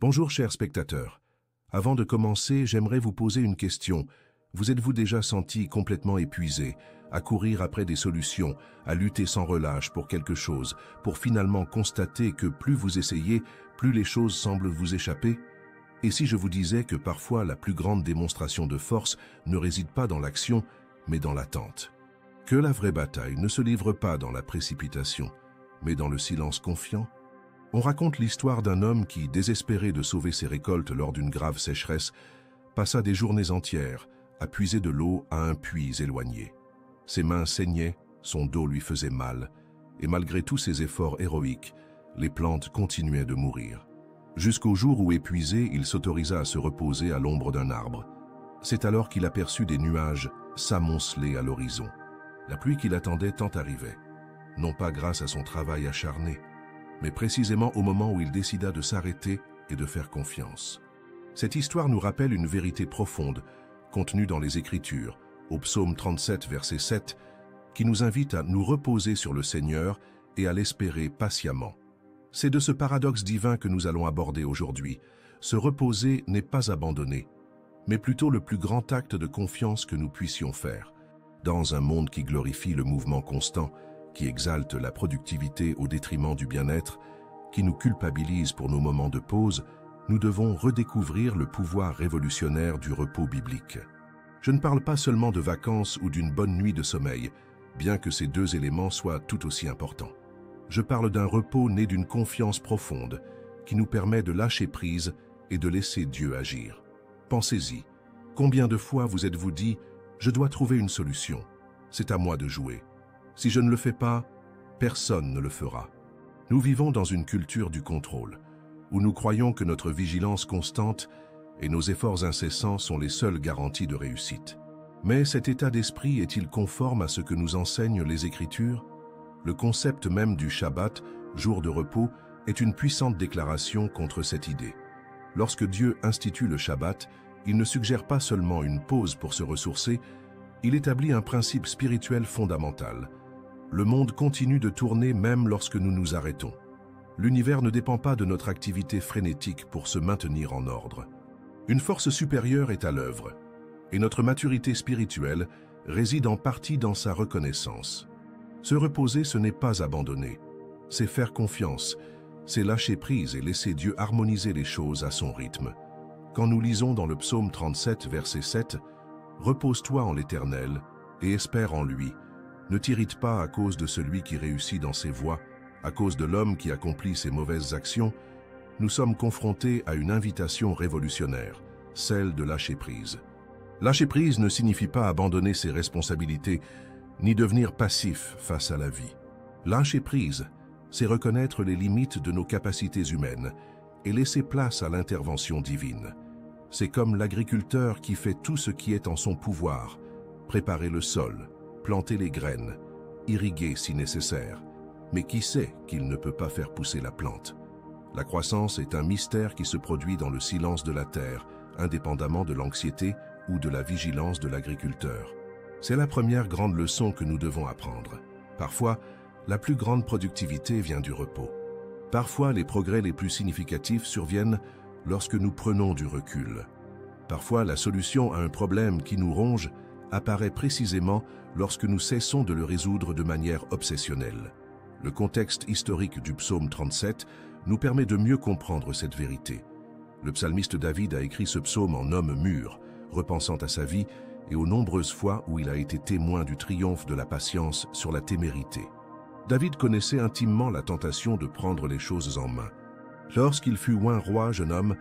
Bonjour chers spectateurs. Avant de commencer, j'aimerais vous poser une question. Vous êtes-vous déjà senti complètement épuisé, à courir après des solutions, à lutter sans relâche pour quelque chose, pour finalement constater que plus vous essayez, plus les choses semblent vous échapper? Et si je vous disais que parfois la plus grande démonstration de force ne réside pas dans l'action, mais dans l'attente? Que la vraie bataille ne se livre pas dans la précipitation, mais dans le silence confiant? On raconte l'histoire d'un homme qui, désespéré de sauver ses récoltes lors d'une grave sécheresse, passa des journées entières à puiser de l'eau à un puits éloigné. Ses mains saignaient, son dos lui faisait mal, et malgré tous ses efforts héroïques, les plantes continuaient de mourir. Jusqu'au jour où, épuisé, il s'autorisa à se reposer à l'ombre d'un arbre. C'est alors qu'il aperçut des nuages s'amonceler à l'horizon. La pluie qu'il attendait tant arrivait, non pas grâce à son travail acharné, mais précisément au moment où il décida de s'arrêter et de faire confiance. Cette histoire nous rappelle une vérité profonde, contenue dans les Écritures, au psaume 37, verset 7, qui nous invite à nous reposer sur le Seigneur et à l'espérer patiemment. C'est de ce paradoxe divin que nous allons aborder aujourd'hui. Se reposer n'est pas abandonner, mais plutôt le plus grand acte de confiance que nous puissions faire. Dans un monde qui glorifie le mouvement constant, qui exalte la productivité au détriment du bien-être, qui nous culpabilise pour nos moments de pause, nous devons redécouvrir le pouvoir révolutionnaire du repos biblique. Je ne parle pas seulement de vacances ou d'une bonne nuit de sommeil, bien que ces deux éléments soient tout aussi importants. Je parle d'un repos né d'une confiance profonde, qui nous permet de lâcher prise et de laisser Dieu agir. Pensez-y, combien de fois vous êtes-vous dit « Je dois trouver une solution, c'est à moi de jouer ». Si je ne le fais pas, personne ne le fera. Nous vivons dans une culture du contrôle, où nous croyons que notre vigilance constante et nos efforts incessants sont les seules garanties de réussite. Mais cet état d'esprit est-il conforme à ce que nous enseignent les Écritures? Le concept même du Shabbat, jour de repos, est une puissante déclaration contre cette idée. Lorsque Dieu institue le Shabbat, il ne suggère pas seulement une pause pour se ressourcer, il établit un principe spirituel fondamental. Le monde continue de tourner même lorsque nous nous arrêtons. L'univers ne dépend pas de notre activité frénétique pour se maintenir en ordre. Une force supérieure est à l'œuvre, et notre maturité spirituelle réside en partie dans sa reconnaissance. Se reposer, ce n'est pas abandonner, c'est faire confiance, c'est lâcher prise et laisser Dieu harmoniser les choses à son rythme. Quand nous lisons dans le psaume 37, verset 7, « Repose-toi en l'Éternel et espère en lui. Ne t'irrite pas à cause de celui qui réussit dans ses voies, à cause de l'homme qui accomplit ses mauvaises actions. » Nous sommes confrontés à une invitation révolutionnaire, celle de lâcher prise. Lâcher prise ne signifie pas abandonner ses responsabilités, ni devenir passif face à la vie. Lâcher prise, c'est reconnaître les limites de nos capacités humaines et laisser place à l'intervention divine. C'est comme l'agriculteur qui fait tout ce qui est en son pouvoir, préparer le sol, planter les graines, irriguer si nécessaire, mais qui sait qu'il ne peut pas faire pousser la plante. La croissance est un mystère qui se produit dans le silence de la terre, indépendamment de l'anxiété ou de la vigilance de l'agriculteur. C'est la première grande leçon que nous devons apprendre. Parfois, la plus grande productivité vient du repos. Parfois, les progrès les plus significatifs surviennent lorsque nous prenons du recul. Parfois, la solution à un problème qui nous ronge apparaît précisément lorsque nous cessons de le résoudre de manière obsessionnelle. Le contexte historique du psaume 37 nous permet de mieux comprendre cette vérité. Le psalmiste David a écrit ce psaume en homme mûr, repensant à sa vie et aux nombreuses fois où il a été témoin du triomphe de la patience sur la témérité. David connaissait intimement la tentation de prendre les choses en main. Lorsqu'il fut oint roi, jeune homme,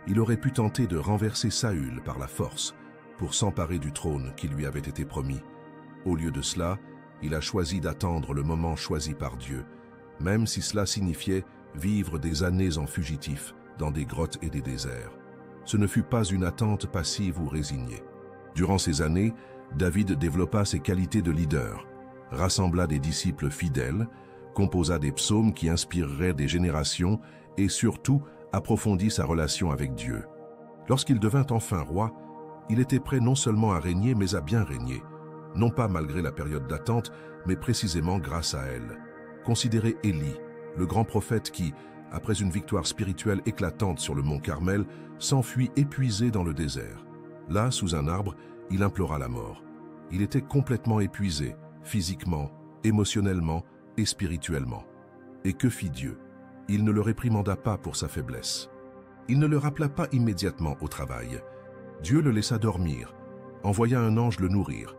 il aurait pu tenter de renverser Saül par la force pour s'emparer du trône qui lui avait été promis. Au lieu de cela, il a choisi d'attendre le moment choisi par Dieu, même si cela signifiait vivre des années en fugitif dans des grottes et des déserts. Ce ne fut pas une attente passive ou résignée. Durant ces années, David développa ses qualités de leader, rassembla des disciples fidèles, composa des psaumes qui inspireraient des générations et surtout approfondit sa relation avec Dieu. Lorsqu'il devint enfin roi, il était prêt non seulement à régner mais à bien régner, non pas malgré la période d'attente, mais précisément grâce à elle. Considérez Élie, le grand prophète qui, après une victoire spirituelle éclatante sur le mont Carmel, s'enfuit épuisé dans le désert. Là, sous un arbre, il implora la mort. Il était complètement épuisé, physiquement, émotionnellement et spirituellement. Et que fit Dieu? Il ne le réprimanda pas pour sa faiblesse. Il ne le rappela pas immédiatement au travail. Dieu le laissa dormir, envoya un ange le nourrir.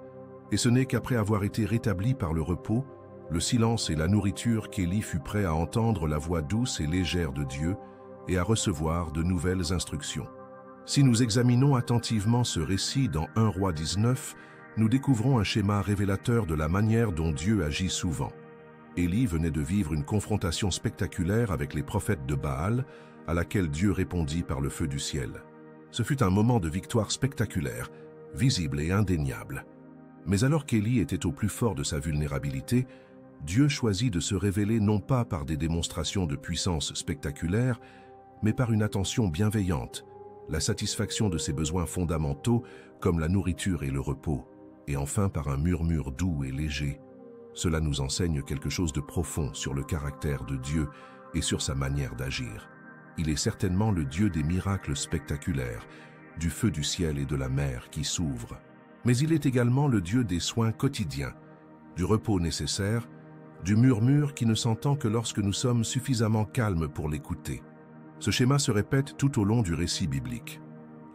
Et ce n'est qu'après avoir été rétabli par le repos, le silence et la nourriture qu'Élie fut prêt à entendre la voix douce et légère de Dieu et à recevoir de nouvelles instructions. Si nous examinons attentivement ce récit dans 1 Roi 19, nous découvrons un schéma révélateur de la manière dont Dieu agit souvent. Élie venait de vivre une confrontation spectaculaire avec les prophètes de Baal, à laquelle Dieu répondit par le feu du ciel. Ce fut un moment de victoire spectaculaire, visible et indéniable. Mais alors qu'Élie était au plus fort de sa vulnérabilité, Dieu choisit de se révéler non pas par des démonstrations de puissance spectaculaires, mais par une attention bienveillante, la satisfaction de ses besoins fondamentaux comme la nourriture et le repos, et enfin par un murmure doux et léger. Cela nous enseigne quelque chose de profond sur le caractère de Dieu et sur sa manière d'agir. Il est certainement le Dieu des miracles spectaculaires, du feu du ciel et de la mer qui s'ouvrent. Mais il est également le Dieu des soins quotidiens, du repos nécessaire, du murmure qui ne s'entend que lorsque nous sommes suffisamment calmes pour l'écouter. Ce schéma se répète tout au long du récit biblique.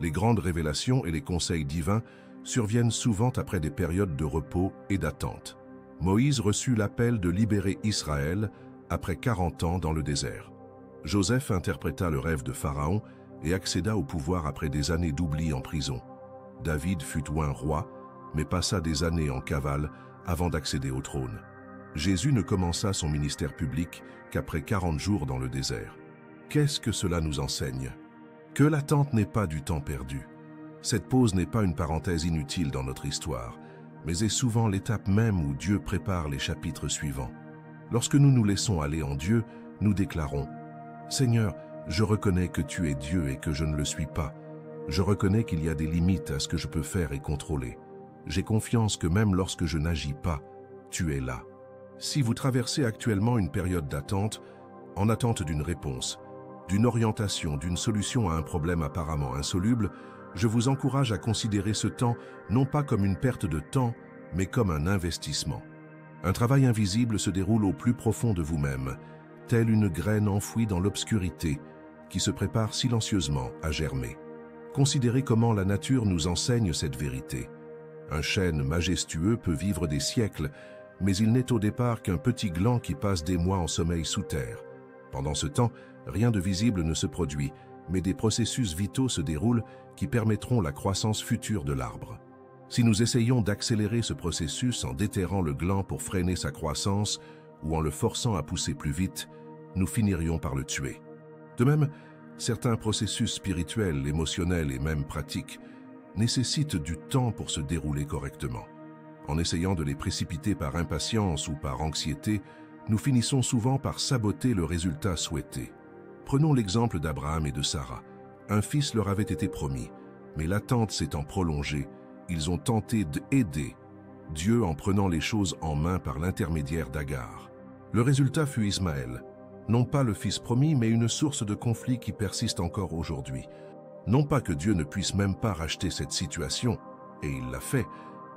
Les grandes révélations et les conseils divins surviennent souvent après des périodes de repos et d'attente. Moïse reçut l'appel de libérer Israël après 40 ans dans le désert. Joseph interpréta le rêve de Pharaon et accéda au pouvoir après des années d'oubli en prison. David fut oint roi, mais passa des années en cavale avant d'accéder au trône. Jésus ne commença son ministère public qu'après 40 jours dans le désert. Qu'est-ce que cela nous enseigne? Que l'attente n'est pas du temps perdu. Cette pause n'est pas une parenthèse inutile dans notre histoire, mais est souvent l'étape même où Dieu prépare les chapitres suivants. Lorsque nous nous laissons aller en Dieu, nous déclarons « Seigneur, je reconnais que tu es Dieu et que je ne le suis pas. Je reconnais qu'il y a des limites à ce que je peux faire et contrôler. J'ai confiance que même lorsque je n'agis pas, tu es là. » Si vous traversez actuellement une période d'attente, en attente d'une réponse, d'une orientation, d'une solution à un problème apparemment insoluble, je vous encourage à considérer ce temps non pas comme une perte de temps, mais comme un investissement. Un travail invisible se déroule au plus profond de vous-même, telle une graine enfouie dans l'obscurité, qui se prépare silencieusement à germer. Considérez comment la nature nous enseigne cette vérité. Un chêne majestueux peut vivre des siècles, mais il n'est au départ qu'un petit gland qui passe des mois en sommeil sous terre. Pendant ce temps, rien de visible ne se produit, mais des processus vitaux se déroulent qui permettront la croissance future de l'arbre. Si nous essayons d'accélérer ce processus en déterrant le gland pour freiner sa croissance ou en le forçant à pousser plus vite, nous finirions par le tuer. De même, certains processus spirituels, émotionnels et même pratiques nécessitent du temps pour se dérouler correctement. En essayant de les précipiter par impatience ou par anxiété, nous finissons souvent par saboter le résultat souhaité. Prenons l'exemple d'Abraham et de Sarah. Un fils leur avait été promis, mais l'attente s'étant prolongée, ils ont tenté d'aider Dieu en prenant les choses en main par l'intermédiaire d'Agar. Le résultat fut Ismaël, non pas le fils promis, mais une source de conflit qui persiste encore aujourd'hui. Non pas que Dieu ne puisse même pas racheter cette situation, et il l'a fait,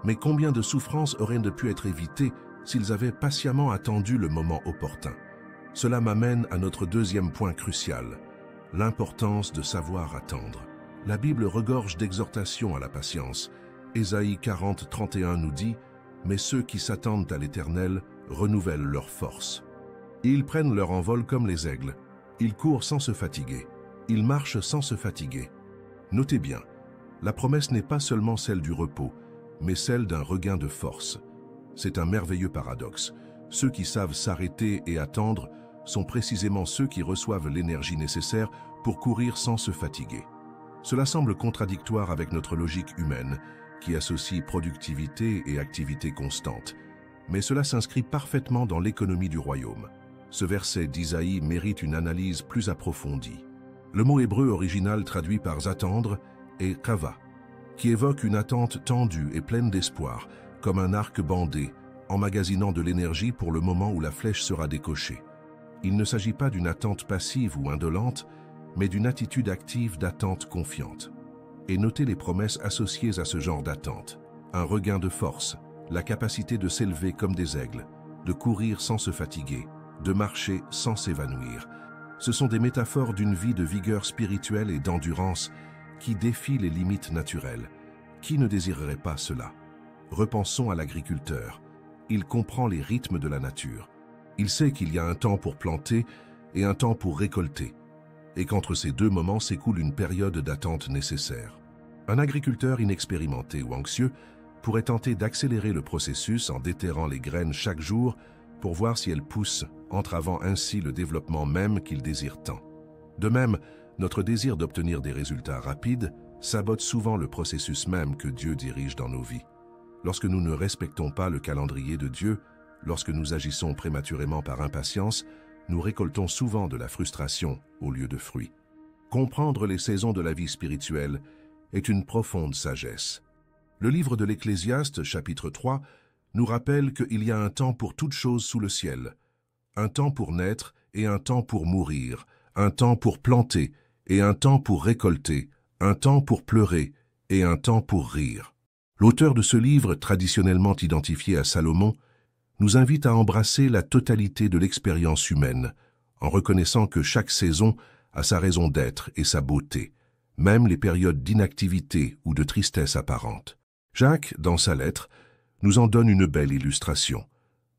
mais combien de souffrances auraient pu être évitées s'ils avaient patiemment attendu le moment opportun. Cela m'amène à notre deuxième point crucial, l'importance de savoir attendre. La Bible regorge d'exhortations à la patience. Ésaïe 40, 31 nous dit « Mais ceux qui s'attendent à l'Éternel renouvellent leur force. Ils prennent leur envol comme les aigles. Ils courent sans se fatiguer. Ils marchent sans se fatiguer. » Notez bien, la promesse n'est pas seulement celle du repos, mais celle d'un regain de force. C'est un merveilleux paradoxe. Ceux qui savent s'arrêter et attendre sont précisément ceux qui reçoivent l'énergie nécessaire pour courir sans se fatiguer. Cela semble contradictoire avec notre logique humaine, qui associe productivité et activité constante. Mais cela s'inscrit parfaitement dans l'économie du royaume. Ce verset d'Isaïe mérite une analyse plus approfondie. Le mot hébreu original traduit par « attendre » est « kava », qui évoque une attente tendue et pleine d'espoir, comme un arc bandé, emmagasinant de l'énergie pour le moment où la flèche sera décochée. Il ne s'agit pas d'une attente passive ou indolente, mais d'une attitude active d'attente confiante. Et notez les promesses associées à ce genre d'attente. Un regain de force, la capacité de s'élever comme des aigles, de courir sans se fatiguer, de marcher sans s'évanouir. Ce sont des métaphores d'une vie de vigueur spirituelle et d'endurance qui défie les limites naturelles. Qui ne désirerait pas cela? Repensons à l'agriculteur. Il comprend les rythmes de la nature. Il sait qu'il y a un temps pour planter et un temps pour récolter, et qu'entre ces deux moments s'écoule une période d'attente nécessaire. Un agriculteur inexpérimenté ou anxieux pourrait tenter d'accélérer le processus en déterrant les graines chaque jour pour voir si elles poussent, entravant ainsi le développement même qu'il désire tant. De même, notre désir d'obtenir des résultats rapides sabote souvent le processus même que Dieu dirige dans nos vies. Lorsque nous ne respectons pas le calendrier de Dieu, lorsque nous agissons prématurément par impatience, nous récoltons souvent de la frustration au lieu de fruits. Comprendre les saisons de la vie spirituelle est une profonde sagesse. Le livre de l'Ecclésiaste, chapitre 3, nous rappelle qu'il y a un temps pour toutes choses sous le ciel, un temps pour naître et un temps pour mourir, un temps pour planter et un temps pour récolter, un temps pour pleurer et un temps pour rire. L'auteur de ce livre, traditionnellement identifié à Salomon, nous invite à embrasser la totalité de l'expérience humaine, en reconnaissant que chaque saison a sa raison d'être et sa beauté, même les périodes d'inactivité ou de tristesse apparente. Jacques, dans sa lettre, nous en donne une belle illustration.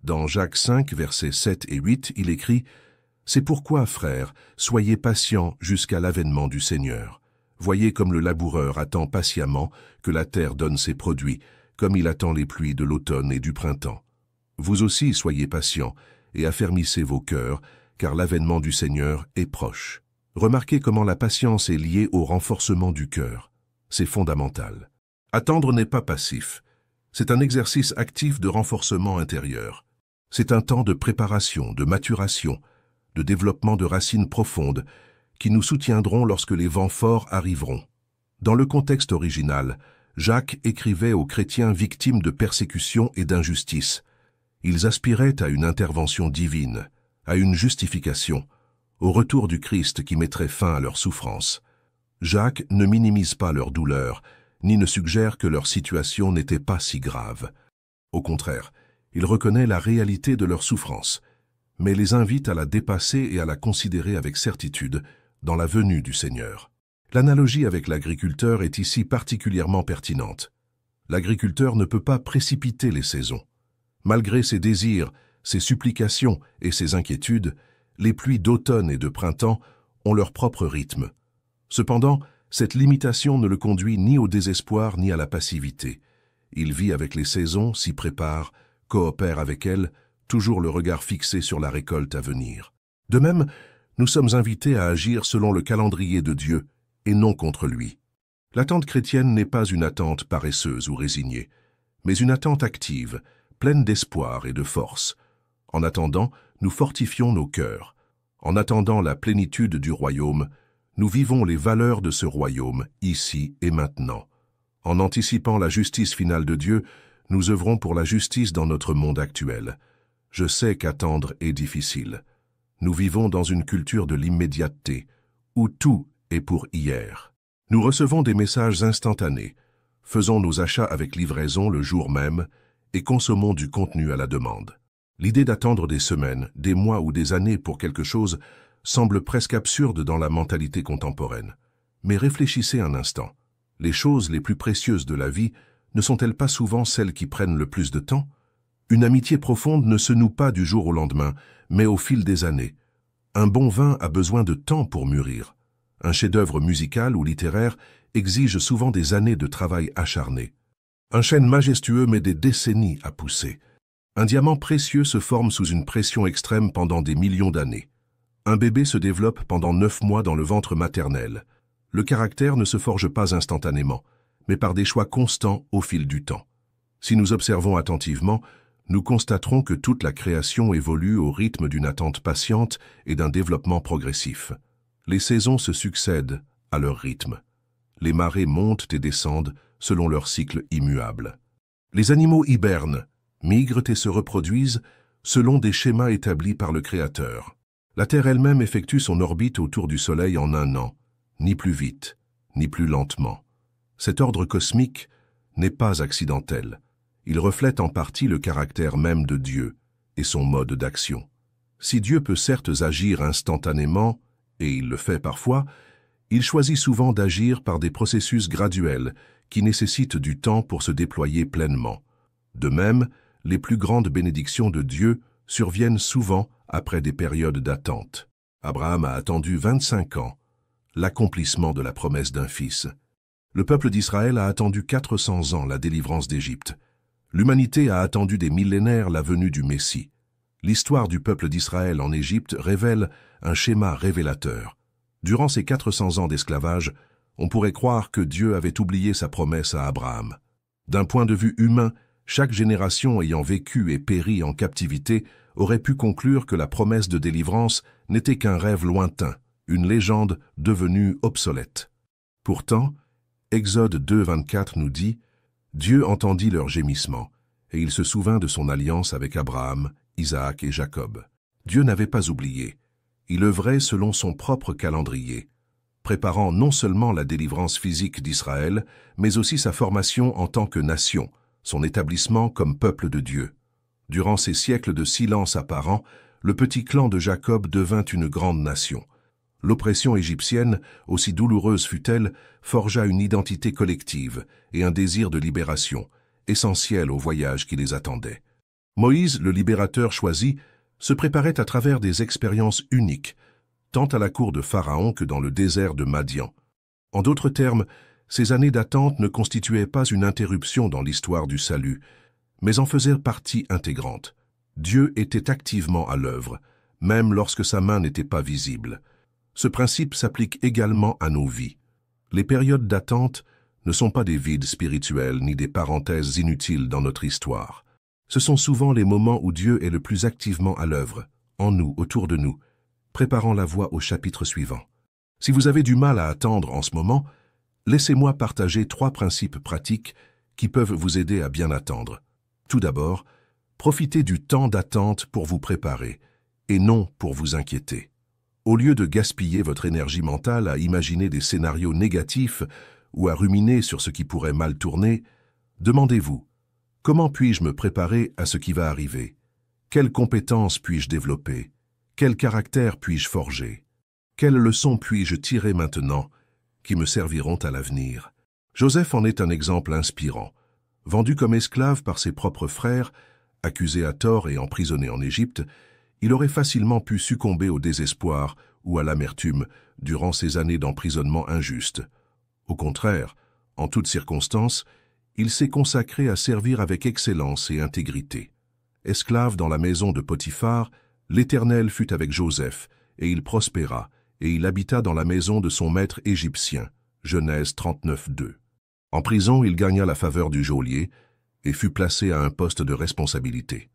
Dans Jacques 5, versets 7 et 8, il écrit « C'est pourquoi, frères, soyez patients jusqu'à l'avènement du Seigneur. Voyez comme le laboureur attend patiemment que la terre donne ses produits, comme il attend les pluies de l'automne et du printemps. Vous aussi soyez patients et affermissez vos cœurs, car l'avènement du Seigneur est proche. » Remarquez comment la patience est liée au renforcement du cœur. C'est fondamental. Attendre n'est pas passif. C'est un exercice actif de renforcement intérieur. C'est un temps de préparation, de maturation, de développement de racines profondes qui nous soutiendront lorsque les vents forts arriveront. Dans le contexte original, Jacques écrivait aux chrétiens victimes de persécutions et d'injustices. Ils aspiraient à une intervention divine, à une justification, au retour du Christ qui mettrait fin à leur souffrance. Jacques ne minimise pas leur douleur, ni ne suggère que leur situation n'était pas si grave. Au contraire, il reconnaît la réalité de leur souffrance, mais les invite à la dépasser et à la considérer avec certitude dans la venue du Seigneur. L'analogie avec l'agriculteur est ici particulièrement pertinente. L'agriculteur ne peut pas précipiter les saisons. Malgré ses désirs, ses supplications et ses inquiétudes, les pluies d'automne et de printemps ont leur propre rythme. Cependant, cette limitation ne le conduit ni au désespoir ni à la passivité. Il vit avec les saisons, s'y prépare, coopère avec elles, toujours le regard fixé sur la récolte à venir. De même, nous sommes invités à agir selon le calendrier de Dieu et non contre lui. L'attente chrétienne n'est pas une attente paresseuse ou résignée, mais une attente active, pleine d'espoir et de force. En attendant, nous fortifions nos cœurs. En attendant la plénitude du royaume, nous vivons les valeurs de ce royaume, ici et maintenant. En anticipant la justice finale de Dieu, nous œuvrons pour la justice dans notre monde actuel. Je sais qu'attendre est difficile. Nous vivons dans une culture de l'immédiateté, où tout est pour hier. Nous recevons des messages instantanés, faisons nos achats avec livraison le jour même et consommons du contenu à la demande. L'idée d'attendre des semaines, des mois ou des années pour quelque chose semble presque absurde dans la mentalité contemporaine. Mais réfléchissez un instant. Les choses les plus précieuses de la vie ne sont-elles pas souvent celles qui prennent le plus de temps? Une amitié profonde ne se noue pas du jour au lendemain, mais au fil des années. Un bon vin a besoin de temps pour mûrir. Un chef-d'œuvre musical ou littéraire exige souvent des années de travail acharné. Un chêne majestueux met des décennies à pousser. Un diamant précieux se forme sous une pression extrême pendant des millions d'années. Un bébé se développe pendant 9 mois dans le ventre maternel. Le caractère ne se forge pas instantanément, mais par des choix constants au fil du temps. Si nous observons attentivement, nous constaterons que toute la création évolue au rythme d'une attente patiente et d'un développement progressif. Les saisons se succèdent à leur rythme. Les marées montent et descendent selon leur cycle immuable. Les animaux hibernent, migrent et se reproduisent selon des schémas établis par le Créateur. La Terre elle-même effectue son orbite autour du Soleil en 1 an, ni plus vite, ni plus lentement. Cet ordre cosmique n'est pas accidentel. Il reflète en partie le caractère même de Dieu et son mode d'action. Si Dieu peut certes agir instantanément, et il le fait parfois, il choisit souvent d'agir par des processus graduels qui nécessitent du temps pour se déployer pleinement. De même, les plus grandes bénédictions de Dieu surviennent souvent après des périodes d'attente. Abraham a attendu 25 ans l'accomplissement de la promesse d'un fils. Le peuple d'Israël a attendu 400 ans la délivrance d'Égypte. L'humanité a attendu des millénaires la venue du Messie. L'histoire du peuple d'Israël en Égypte révèle un schéma révélateur. Durant ces 400 ans d'esclavage, on pourrait croire que Dieu avait oublié sa promesse à Abraham. D'un point de vue humain, chaque génération ayant vécu et péri en captivité aurait pu conclure que la promesse de délivrance n'était qu'un rêve lointain, une légende devenue obsolète. Pourtant, Exode 2, 24 nous dit « Dieu entendit leurs gémissements, et il se souvint de son alliance avec Abraham, Isaac et Jacob. » Dieu n'avait pas oublié. Il œuvrait selon son propre calendrier, préparant non seulement la délivrance physique d'Israël, mais aussi sa formation en tant que nation, son établissement comme peuple de Dieu. Durant ces siècles de silence apparent, le petit clan de Jacob devint une grande nation. L'oppression égyptienne, aussi douloureuse fut-elle, forgea une identité collective et un désir de libération, essentiel au voyage qui les attendait. Moïse, le libérateur choisi, se préparait à travers des expériences uniques, tant à la cour de Pharaon que dans le désert de Madian. En d'autres termes, ces années d'attente ne constituaient pas une interruption dans l'histoire du salut, mais en faisaient partie intégrante. Dieu était activement à l'œuvre, même lorsque sa main n'était pas visible. Ce principe s'applique également à nos vies. Les périodes d'attente ne sont pas des vides spirituels ni des parenthèses inutiles dans notre histoire. Ce sont souvent les moments où Dieu est le plus activement à l'œuvre, en nous, autour de nous, préparant la voie au chapitre suivant. Si vous avez du mal à attendre en ce moment, laissez-moi partager 3 principes pratiques qui peuvent vous aider à bien attendre. Tout d'abord, profitez du temps d'attente pour vous préparer, et non pour vous inquiéter. Au lieu de gaspiller votre énergie mentale à imaginer des scénarios négatifs ou à ruminer sur ce qui pourrait mal tourner, demandez-vous, comment puis-je me préparer à ce qui va arriver? Quelles compétences puis-je développer? Quel caractère puis-je forger? Quelles leçons puis-je tirer maintenant qui me serviront à l'avenir? Joseph en est un exemple inspirant. Vendu comme esclave par ses propres frères, accusé à tort et emprisonné en Égypte, il aurait facilement pu succomber au désespoir ou à l'amertume durant ces années d'emprisonnement injuste. Au contraire, en toutes circonstances, il s'est consacré à servir avec excellence et intégrité. Esclave dans la maison de Potiphar, l'Éternel fut avec Joseph, et il prospéra, et il habita dans la maison de son maître égyptien. Genèse 39, 2. En prison, il gagna la faveur du geôlier et fut placé à un poste de responsabilité.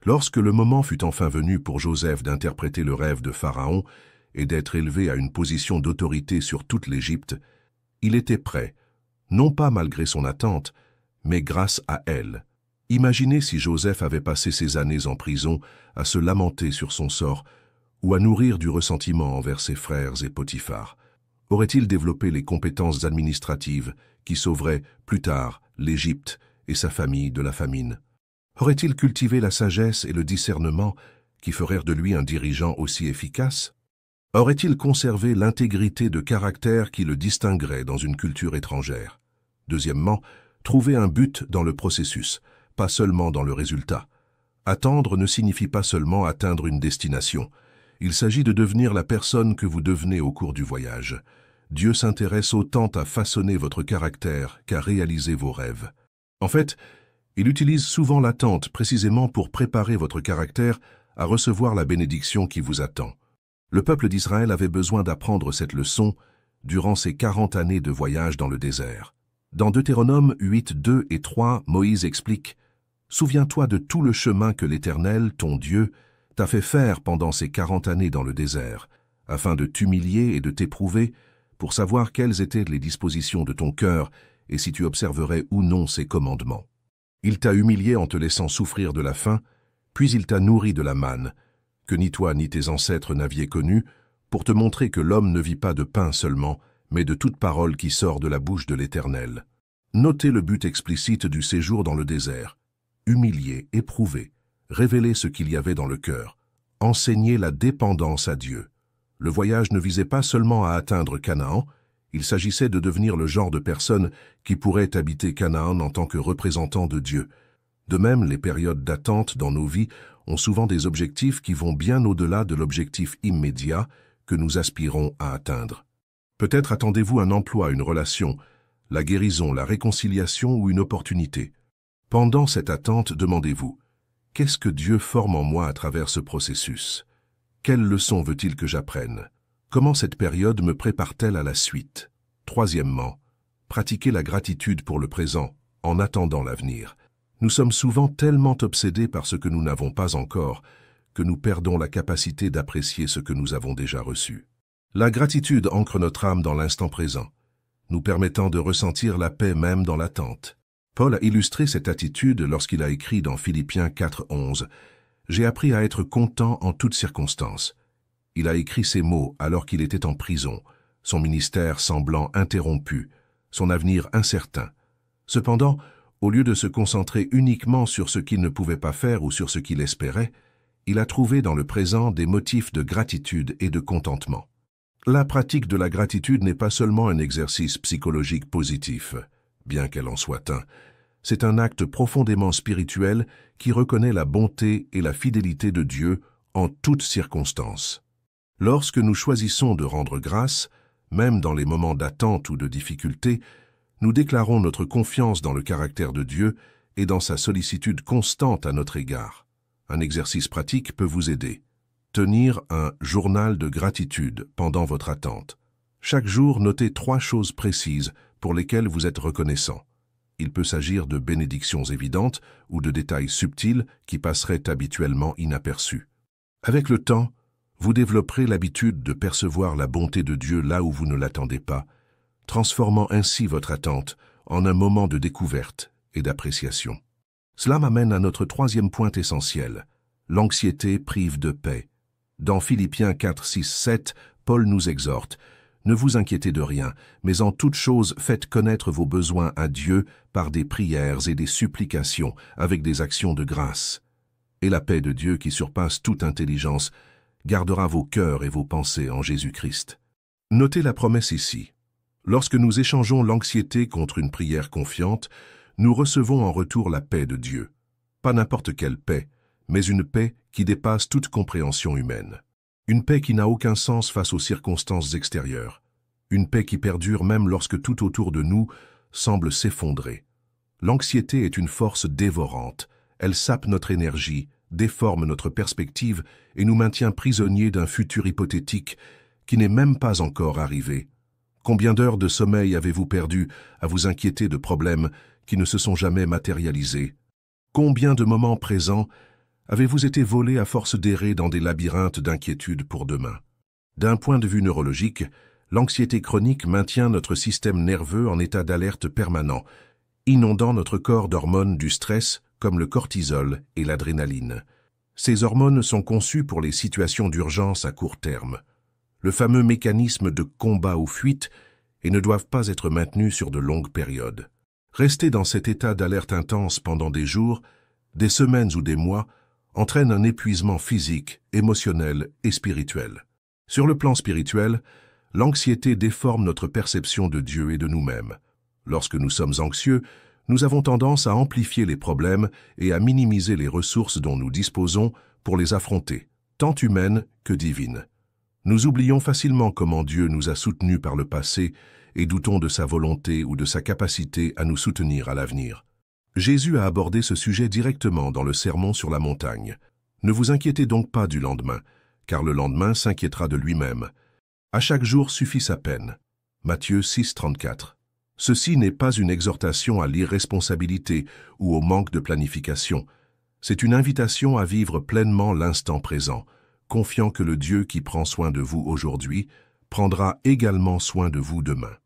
Lorsque le moment fut enfin venu pour Joseph d'interpréter le rêve de Pharaon et d'être élevé à une position d'autorité sur toute l'Égypte, il était prêt, non pas malgré son attente, mais grâce à elle. Imaginez si Joseph avait passé ses années en prison à se lamenter sur son sort ou à nourrir du ressentiment envers ses frères et Potiphar. Aurait-il développé les compétences administratives qui sauveraient plus tard l'Égypte et sa famille de la famine? Aurait-il cultivé la sagesse et le discernement qui feraient de lui un dirigeant aussi efficace? Aurait-il conservé l'intégrité de caractère qui le distinguerait dans une culture étrangère? Deuxièmement, trouver un but dans le processus, pas seulement dans le résultat. Attendre ne signifie pas seulement atteindre une destination. Il s'agit de devenir la personne que vous devenez au cours du voyage. Dieu s'intéresse autant à façonner votre caractère qu'à réaliser vos rêves. En fait, il utilise souvent l'attente précisément pour préparer votre caractère à recevoir la bénédiction qui vous attend. Le peuple d'Israël avait besoin d'apprendre cette leçon durant ses 40 années de voyage dans le désert. Dans Deutéronome 8, 2 et 3, Moïse explique « Souviens-toi de tout le chemin que l'Éternel, ton Dieu, t'a fait faire pendant ces 40 années dans le désert, afin de t'humilier et de t'éprouver, pour savoir quelles étaient les dispositions de ton cœur et si tu observerais ou non ses commandements. Il t'a humilié en te laissant souffrir de la faim, puis il t'a nourri de la manne. que ni toi ni tes ancêtres n'aviez connu, pour te montrer que l'homme ne vit pas de pain seulement, mais de toute parole qui sort de la bouche de l'Éternel. Notez le but explicite du séjour dans le désert. Humilier, éprouver, révéler ce qu'il y avait dans le cœur, enseigner la dépendance à Dieu. Le voyage ne visait pas seulement à atteindre Canaan, il s'agissait de devenir le genre de personne qui pourrait habiter Canaan en tant que représentant de Dieu. De même, les périodes d'attente dans nos vies ont souvent des objectifs qui vont bien au-delà de l'objectif immédiat que nous aspirons à atteindre. Peut-être attendez-vous un emploi, une relation, la guérison, la réconciliation ou une opportunité. Pendant cette attente, demandez-vous, qu'est-ce que Dieu forme en moi à travers ce processus? Quelle leçon veut-il que j'apprenne? Comment cette période me prépare-t-elle à la suite? Troisièmement, pratiquez la gratitude pour le présent, en attendant l'avenir. Nous sommes souvent tellement obsédés par ce que nous n'avons pas encore, que nous perdons la capacité d'apprécier ce que nous avons déjà reçu. La gratitude ancre notre âme dans l'instant présent, nous permettant de ressentir la paix même dans l'attente. Paul a illustré cette attitude lorsqu'il a écrit dans Philippiens 4:11 « J'ai appris à être content en toutes circonstances ». Il a écrit ces mots alors qu'il était en prison, son ministère semblant interrompu, son avenir incertain. Cependant, au lieu de se concentrer uniquement sur ce qu'il ne pouvait pas faire ou sur ce qu'il espérait, il a trouvé dans le présent des motifs de gratitude et de contentement. La pratique de la gratitude n'est pas seulement un exercice psychologique positif, bien qu'elle en soit un. C'est un acte profondément spirituel qui reconnaît la bonté et la fidélité de Dieu en toutes circonstances. Lorsque nous choisissons de rendre grâce, même dans les moments d'attente ou de difficulté, nous déclarons notre confiance dans le caractère de Dieu et dans sa sollicitude constante à notre égard. Un exercice pratique peut vous aider. Tenir un journal de gratitude pendant votre attente. Chaque jour, notez 3 choses précises pour lesquelles vous êtes reconnaissant. Il peut s'agir de bénédictions évidentes ou de détails subtils qui passeraient habituellement inaperçus. Avec le temps, vous développerez l'habitude de percevoir la bonté de Dieu là où vous ne l'attendez pas, transformant ainsi votre attente en un moment de découverte et d'appréciation. Cela m'amène à notre 3e point essentiel. L'anxiété prive de paix. Dans Philippiens 4:6-7, Paul nous exhorte « Ne vous inquiétez de rien, mais en toute chose faites connaître vos besoins à Dieu par des prières et des supplications, avec des actions de grâce. Et la paix de Dieu qui surpasse toute intelligence gardera vos cœurs et vos pensées en Jésus-Christ. » Notez la promesse ici. Lorsque nous échangeons l'anxiété contre une prière confiante, nous recevons en retour la paix de Dieu. Pas n'importe quelle paix, mais une paix qui dépasse toute compréhension humaine. Une paix qui n'a aucun sens face aux circonstances extérieures. Une paix qui perdure même lorsque tout autour de nous semble s'effondrer. L'anxiété est une force dévorante. Elle sape notre énergie, déforme notre perspective et nous maintient prisonniers d'un futur hypothétique qui n'est même pas encore arrivé. Combien d'heures de sommeil avez-vous perdu à vous inquiéter de problèmes qui ne se sont jamais matérialisés? Combien de moments présents avez-vous été volé à force d'errer dans des labyrinthes d'inquiétude pour demain? D'un point de vue neurologique, l'anxiété chronique maintient notre système nerveux en état d'alerte permanent, inondant notre corps d'hormones du stress comme le cortisol et l'adrénaline. Ces hormones sont conçues pour les situations d'urgence à court terme, le fameux mécanisme de combat ou fuite, et ne doivent pas être maintenues sur de longues périodes. Rester dans cet état d'alerte intense pendant des jours, des semaines ou des mois entraîne un épuisement physique, émotionnel et spirituel. Sur le plan spirituel, l'anxiété déforme notre perception de Dieu et de nous-mêmes. Lorsque nous sommes anxieux, nous avons tendance à amplifier les problèmes et à minimiser les ressources dont nous disposons pour les affronter, tant humaines que divines. Nous oublions facilement comment Dieu nous a soutenus par le passé et doutons de sa volonté ou de sa capacité à nous soutenir à l'avenir. Jésus a abordé ce sujet directement dans le Sermon sur la montagne. Ne vous inquiétez donc pas du lendemain, car le lendemain s'inquiétera de lui-même. À chaque jour suffit sa peine. Matthieu 6:34. Ceci n'est pas une exhortation à l'irresponsabilité ou au manque de planification. C'est une invitation à vivre pleinement l'instant présent, confiant que le Dieu qui prend soin de vous aujourd'hui prendra également soin de vous demain.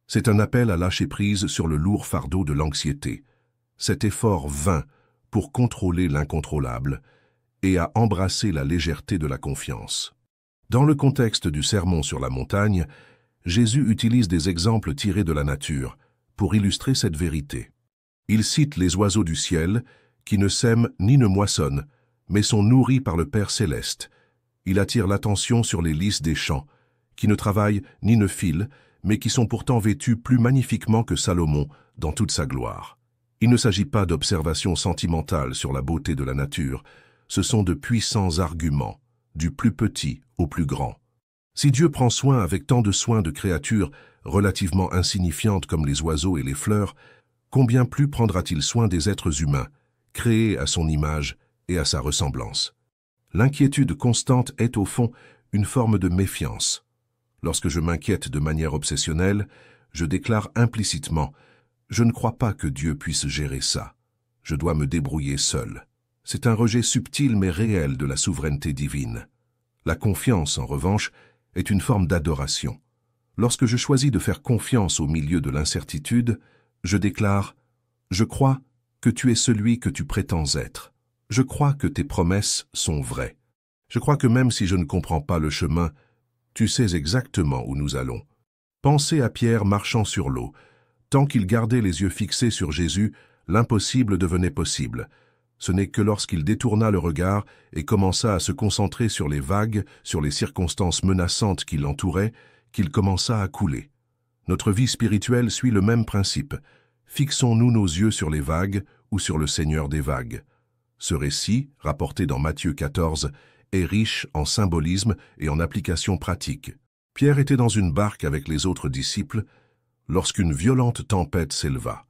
C'est un appel à lâcher prise sur le lourd fardeau de l'anxiété. Cet effort vain pour contrôler l'incontrôlable et à embrasser la légèreté de la confiance. Dans le contexte du Sermon sur la montagne, Jésus utilise des exemples tirés de la nature pour illustrer cette vérité. Il cite les oiseaux du ciel qui ne sèment ni ne moissonnent, mais sont nourris par le Père céleste. Il attire l'attention sur les lys des champs, qui ne travaillent ni ne filent, mais qui sont pourtant vêtus plus magnifiquement que Salomon dans toute sa gloire. Il ne s'agit pas d'observations sentimentales sur la beauté de la nature, ce sont de puissants arguments, du plus petit au plus grand. Si Dieu prend soin avec tant de soin de créatures relativement insignifiantes comme les oiseaux et les fleurs, combien plus prendra-t-il soin des êtres humains, créés à son image et à sa ressemblance? L'inquiétude constante est au fond une forme de méfiance. Lorsque je m'inquiète de manière obsessionnelle, je déclare implicitement « Je ne crois pas que Dieu puisse gérer ça. Je dois me débrouiller seul. » C'est un rejet subtil mais réel de la souveraineté divine. La confiance, en revanche, est une forme d'adoration. Lorsque je choisis de faire confiance au milieu de l'incertitude, je déclare « Je crois que tu es celui que tu prétends être. Je crois que tes promesses sont vraies. Je crois que même si je ne comprends pas le chemin, tu sais exactement où nous allons. » Pensez à Pierre marchant sur l'eau. Tant qu'il gardait les yeux fixés sur Jésus, l'impossible devenait possible. Ce n'est que lorsqu'il détourna le regard et commença à se concentrer sur les vagues, sur les circonstances menaçantes qui l'entouraient, qu'il commença à couler. Notre vie spirituelle suit le même principe. Fixons-nous nos yeux sur les vagues ou sur le Seigneur des vagues. Ce récit, rapporté dans Matthieu 14, est riche en symbolisme et en applications pratiques. Pierre était dans une barque avec les autres disciples lorsqu'une violente tempête s'éleva.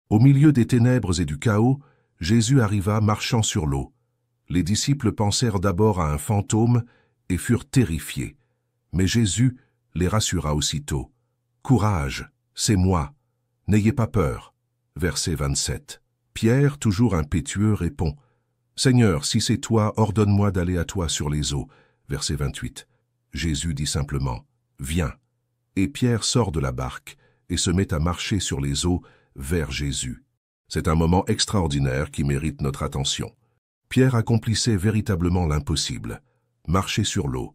Au milieu des ténèbres et du chaos, Jésus arriva marchant sur l'eau. Les disciples pensèrent d'abord à un fantôme et furent terrifiés. Mais Jésus les rassura aussitôt. « Courage, c'est moi, n'ayez pas peur. » Verset 27. Pierre, toujours impétueux, répond « Seigneur, si c'est toi, ordonne-moi d'aller à toi sur les eaux. » Verset 28. Jésus dit simplement « Viens ». Et Pierre sort de la barque et se met à marcher sur les eaux vers Jésus. C'est un moment extraordinaire qui mérite notre attention. Pierre accomplissait véritablement l'impossible, marcher sur l'eau.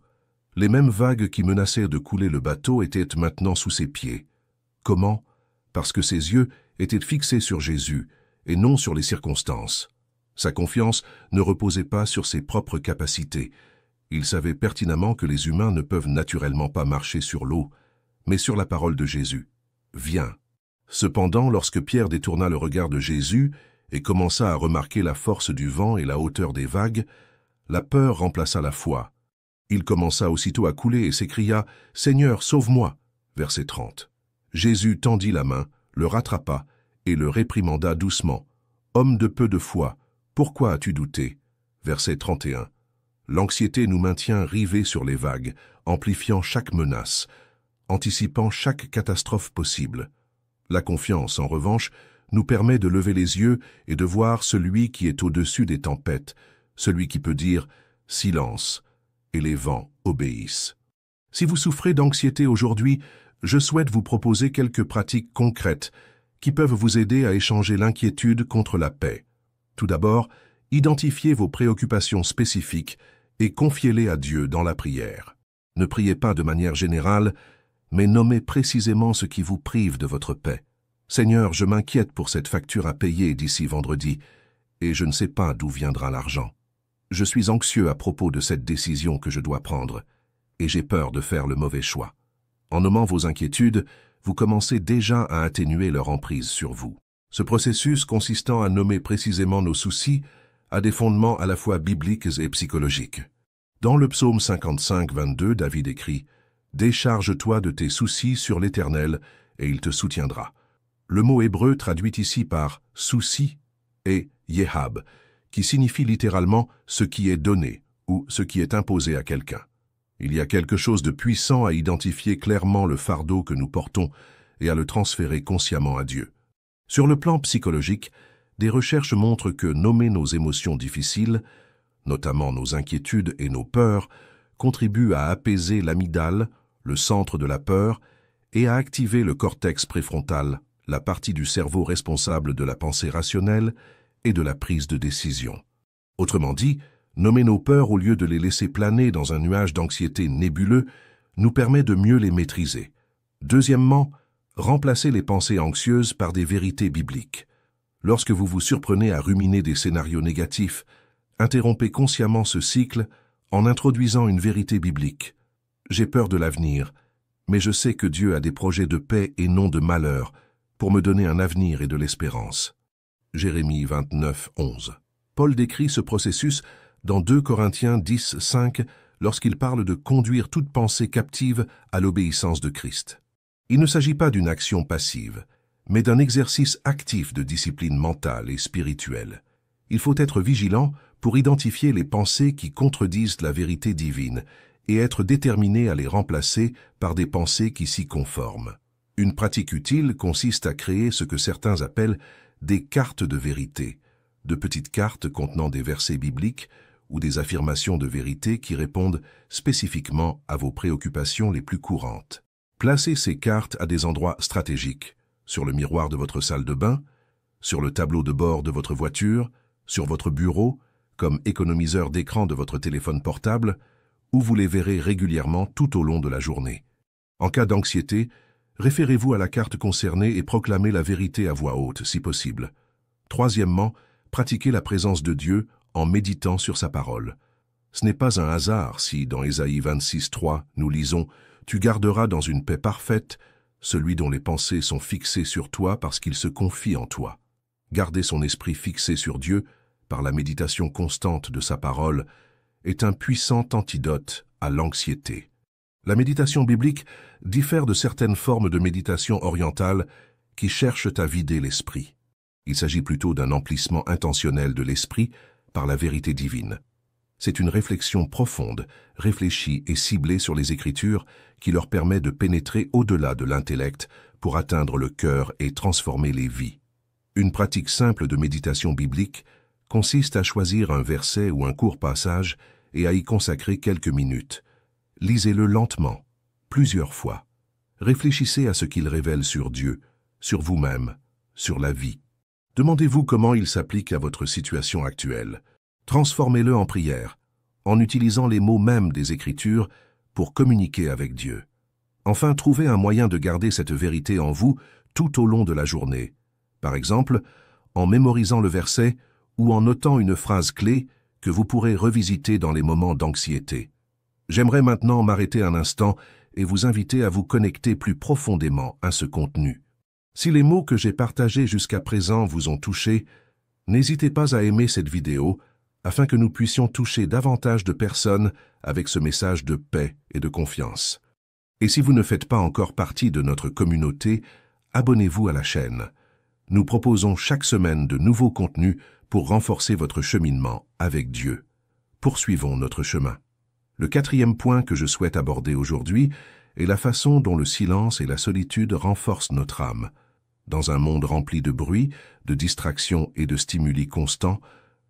Les mêmes vagues qui menaçaient de couler le bateau étaient maintenant sous ses pieds. Comment? Parce que ses yeux étaient fixés sur Jésus et non sur les circonstances. Sa confiance ne reposait pas sur ses propres capacités. Il savait pertinemment que les humains ne peuvent naturellement pas marcher sur l'eau, mais sur la parole de Jésus. « Viens ». Cependant, lorsque Pierre détourna le regard de Jésus et commença à remarquer la force du vent et la hauteur des vagues, la peur remplaça la foi. Il commença aussitôt à couler et s'écria « Seigneur, sauve-moi » verset 30. Jésus tendit la main, le rattrapa et le réprimanda doucement. « Homme de peu de foi, pourquoi as-tu douté » Verset 31. L'anxiété nous maintient rivés sur les vagues, amplifiant chaque menace, anticipant chaque catastrophe possible. La confiance, en revanche, nous permet de lever les yeux et de voir celui qui est au-dessus des tempêtes, celui qui peut dire « silence » et les vents obéissent. Si vous souffrez d'anxiété aujourd'hui, je souhaite vous proposer quelques pratiques concrètes qui peuvent vous aider à échanger l'inquiétude contre la paix. Tout d'abord, identifiez vos préoccupations spécifiques et confiez-les à Dieu dans la prière. Ne priez pas de manière générale, mais nommez précisément ce qui vous prive de votre paix. Seigneur, je m'inquiète pour cette facture à payer d'ici vendredi, et je ne sais pas d'où viendra l'argent. Je suis anxieux à propos de cette décision que je dois prendre, et j'ai peur de faire le mauvais choix. En nommant vos inquiétudes, vous commencez déjà à atténuer leur emprise sur vous. Ce processus consistant à nommer précisément nos soucis a des fondements à la fois bibliques et psychologiques. Dans le psaume 55, 22, David écrit « Décharge-toi de tes soucis sur l'Éternel, et il te soutiendra ». Le mot hébreu traduit ici par « souci » est « yehab », qui signifie littéralement « ce qui est donné » ou « ce qui est imposé à quelqu'un ». Il y a quelque chose de puissant à identifier clairement le fardeau que nous portons et à le transférer consciemment à Dieu. Sur le plan psychologique, des recherches montrent que nommer nos émotions difficiles, notamment nos inquiétudes et nos peurs, contribue à apaiser l'amygdale, le centre de la peur, et à activer le cortex préfrontal, la partie du cerveau responsable de la pensée rationnelle et de la prise de décision. Autrement dit, Nommer nos peurs au lieu de les laisser planer dans un nuage d'anxiété nébuleux nous permet de mieux les maîtriser. Deuxièmement, remplacer les pensées anxieuses par des vérités bibliques. Lorsque vous vous surprenez à ruminer des scénarios négatifs, interrompez consciemment ce cycle en introduisant une vérité biblique. J'ai peur de l'avenir, mais je sais que Dieu a des projets de paix et non de malheur pour me donner un avenir et de l'espérance. Jérémie 29, 11. Paul décrit ce processus dans 2 Corinthiens 10, 5 lorsqu'il parle de conduire toute pensée captive à l'obéissance de Christ. Il ne s'agit pas d'une action passive, mais d'un exercice actif de discipline mentale et spirituelle. Il faut être vigilant pour identifier les pensées qui contredisent la vérité divine et être déterminé à les remplacer par des pensées qui s'y conforment. Une pratique utile consiste à créer ce que certains appellent des cartes de vérité, de petites cartes contenant des versets bibliques ou des affirmations de vérité qui répondent spécifiquement à vos préoccupations les plus courantes. Placez ces cartes à des endroits stratégiques, sur le miroir de votre salle de bain, sur le tableau de bord de votre voiture, sur votre bureau, comme économiseur d'écran de votre téléphone portable, où vous les verrez régulièrement tout au long de la journée. En cas d'anxiété, référez-vous à la carte concernée et proclamez la vérité à voix haute, si possible. Troisièmement, pratiquez la présence de Dieu en méditant sur sa parole. Ce n'est pas un hasard si, dans Ésaïe 26, 3, nous lisons « Tu garderas dans une paix parfaite celui dont les pensées sont fixées sur toi parce qu'il se confie en toi. » Garder son esprit fixé sur Dieu, par la méditation constante de sa parole, est un puissant antidote à l'anxiété. La méditation biblique diffère de certaines formes de méditation orientale qui cherchent à vider l'esprit. Il s'agit plutôt d'un emplissement intentionnel de l'esprit par la vérité divine. C'est une réflexion profonde, réfléchie et ciblée sur les Écritures qui leur permet de pénétrer au-delà de l'intellect pour atteindre le cœur et transformer les vies. Une pratique simple de méditation biblique consiste à choisir un verset ou un court passage et à y consacrer quelques minutes. Lisez-le lentement, plusieurs fois. Réfléchissez à ce qu'il révèle sur Dieu, sur vous-même, sur la vie. Demandez-vous comment il s'applique à votre situation actuelle. Transformez-le en prière, en utilisant les mots mêmes des Écritures pour communiquer avec Dieu. Enfin, trouvez un moyen de garder cette vérité en vous tout au long de la journée. Par exemple, en mémorisant le verset ou en notant une phrase clé que vous pourrez revisiter dans les moments d'anxiété. J'aimerais maintenant m'arrêter un instant et vous inviter à vous connecter plus profondément à ce contenu. Si les mots que j'ai partagés jusqu'à présent vous ont touché, n'hésitez pas à aimer cette vidéo afin que nous puissions toucher davantage de personnes avec ce message de paix et de confiance. Et si vous ne faites pas encore partie de notre communauté, abonnez-vous à la chaîne. Nous proposons chaque semaine de nouveaux contenus pour renforcer votre cheminement avec Dieu. Poursuivons notre chemin. Le quatrième point que je souhaite aborder aujourd'hui est la façon dont le silence et la solitude renforcent notre âme. Dans un monde rempli de bruit, de distractions et de stimuli constants,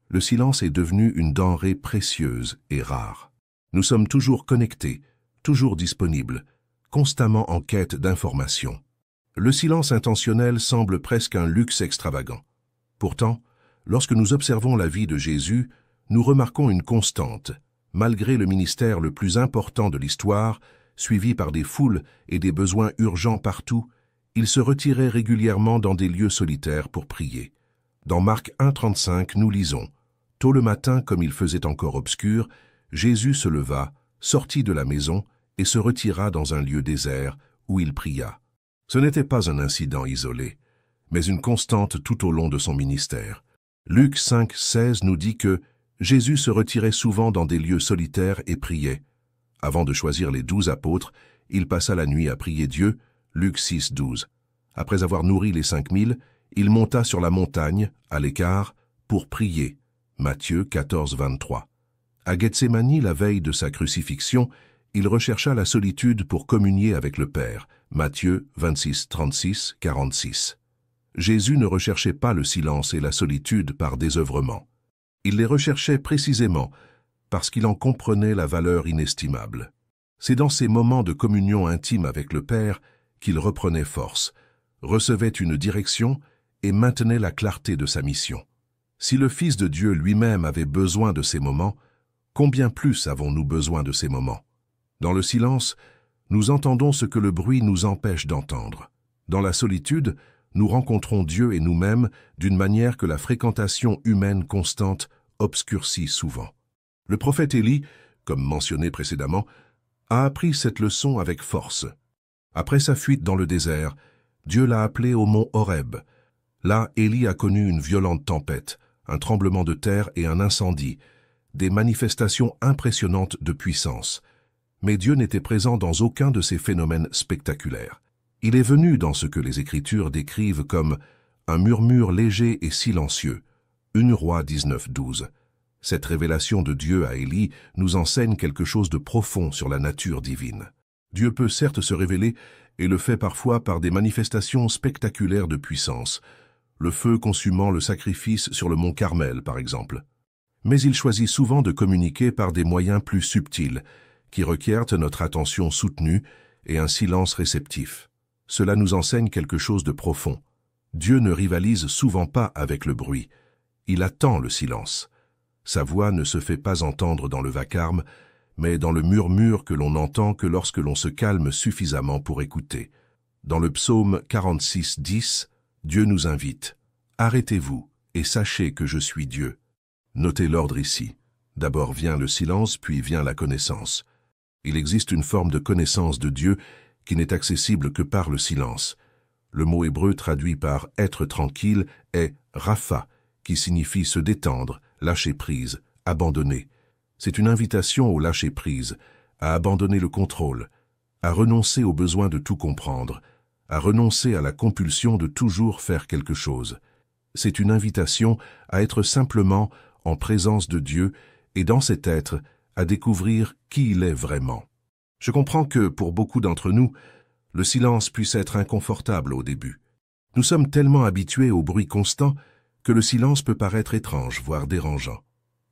le silence est devenu une denrée précieuse et rare. Nous sommes toujours connectés, toujours disponibles, constamment en quête d'informations. Le silence intentionnel semble presque un luxe extravagant. Pourtant, lorsque nous observons la vie de Jésus, nous remarquons une constante. Malgré le ministère le plus important de l'histoire, suivi par des foules et des besoins urgents partout, il se retirait régulièrement dans des lieux solitaires pour prier. Dans Marc 1,35, nous lisons « Tôt le matin, comme il faisait encore obscur, Jésus se leva, sortit de la maison et se retira dans un lieu désert où il pria. » Ce n'était pas un incident isolé, mais une constante tout au long de son ministère. Luc 5,16 nous dit que Jésus se retirait souvent dans des lieux solitaires et priait. Avant de choisir les 12 apôtres, il passa la nuit à prier Dieu, Luc 6,12. Après avoir nourri les 5000, il monta sur la montagne, à l'écart, pour prier, Matthieu 14,23. À Gethsémani, la veille de sa crucifixion, il rechercha la solitude pour communier avec le Père, Matthieu 26,36, 46. Jésus ne recherchait pas le silence et la solitude par désœuvrement. Il les recherchait précisément parce qu'il en comprenait la valeur inestimable. C'est dans ces moments de communion intime avec le Père qu'il reprenait force, recevait une direction et maintenait la clarté de sa mission. Si le Fils de Dieu lui-même avait besoin de ces moments, Combien plus avons-nous besoin de ces moments? Dans le silence, nous entendons ce que le bruit nous empêche d'entendre. Dans la solitude, nous rencontrons Dieu et nous-mêmes d'une manière que la fréquentation humaine constante obscurcit souvent. Le prophète Élie, comme mentionné précédemment, a appris cette leçon avec force. Après sa fuite dans le désert, Dieu l'a appelé au mont Horeb. Là, Élie a connu une violente tempête, un tremblement de terre et un incendie, des manifestations impressionnantes de puissance. Mais Dieu n'était présent dans aucun de ces phénomènes spectaculaires. Il est venu dans ce que les Écritures décrivent comme un murmure léger et silencieux. 1 Roi 19:12. Cette révélation de Dieu à Élie nous enseigne quelque chose de profond sur la nature divine. Dieu peut certes se révéler et le fait parfois par des manifestations spectaculaires de puissance, le feu consumant le sacrifice sur le mont Carmel par exemple. Mais il choisit souvent de communiquer par des moyens plus subtils, qui requièrent notre attention soutenue et un silence réceptif. Cela nous enseigne quelque chose de profond. Dieu ne rivalise souvent pas avec le bruit. Il attend le silence. Sa voix ne se fait pas entendre dans le vacarme, mais dans le murmure que l'on n'entend que lorsque l'on se calme suffisamment pour écouter. Dans le psaume 46:10, Dieu nous invite. « Arrêtez-vous et sachez que je suis Dieu. » Notez l'ordre ici. D'abord vient le silence, puis vient la connaissance. Il existe une forme de connaissance de Dieu qui n'est accessible que par le silence. Le mot hébreu traduit par « être tranquille » est « rapha », qui signifie se détendre, lâcher prise, abandonner. C'est une invitation au lâcher-prise, à abandonner le contrôle, à renoncer au besoin de tout comprendre, à renoncer à la compulsion de toujours faire quelque chose. C'est une invitation à être simplement en présence de Dieu et dans cet être, à découvrir qui il est vraiment. Je comprends que, pour beaucoup d'entre nous, le silence puisse être inconfortable au début. Nous sommes tellement habitués au bruit constant que le silence peut paraître étrange, voire dérangeant.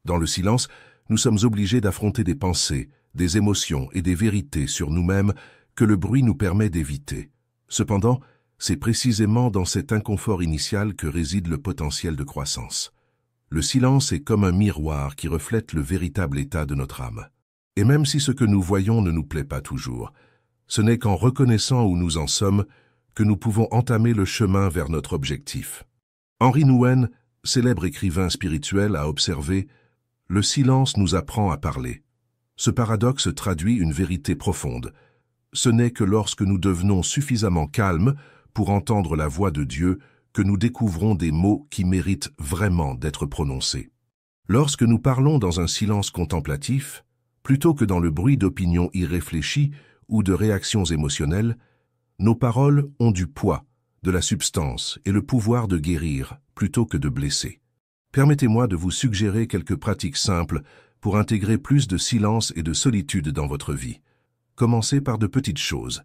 Dans le silence, nous sommes obligés d'affronter des pensées, des émotions et des vérités sur nous-mêmes que le bruit nous permet d'éviter. Cependant, c'est précisément dans cet inconfort initial que réside le potentiel de croissance. Le silence est comme un miroir qui reflète le véritable état de notre âme. Et même si ce que nous voyons ne nous plaît pas toujours, ce n'est qu'en reconnaissant où nous en sommes que nous pouvons entamer le chemin vers notre objectif. Henri Nouwen, célèbre écrivain spirituel, a observé « Le silence nous apprend à parler ». Ce paradoxe traduit une vérité profonde. Ce n'est que lorsque nous devenons suffisamment calmes pour entendre la voix de Dieu que nous découvrons des mots qui méritent vraiment d'être prononcés. Lorsque nous parlons dans un silence contemplatif, plutôt que dans le bruit d'opinions irréfléchies ou de réactions émotionnelles, nos paroles ont du poids, de la substance et le pouvoir de guérir plutôt que de blesser. Permettez-moi de vous suggérer quelques pratiques simples pour intégrer plus de silence et de solitude dans votre vie. Commencez par de petites choses.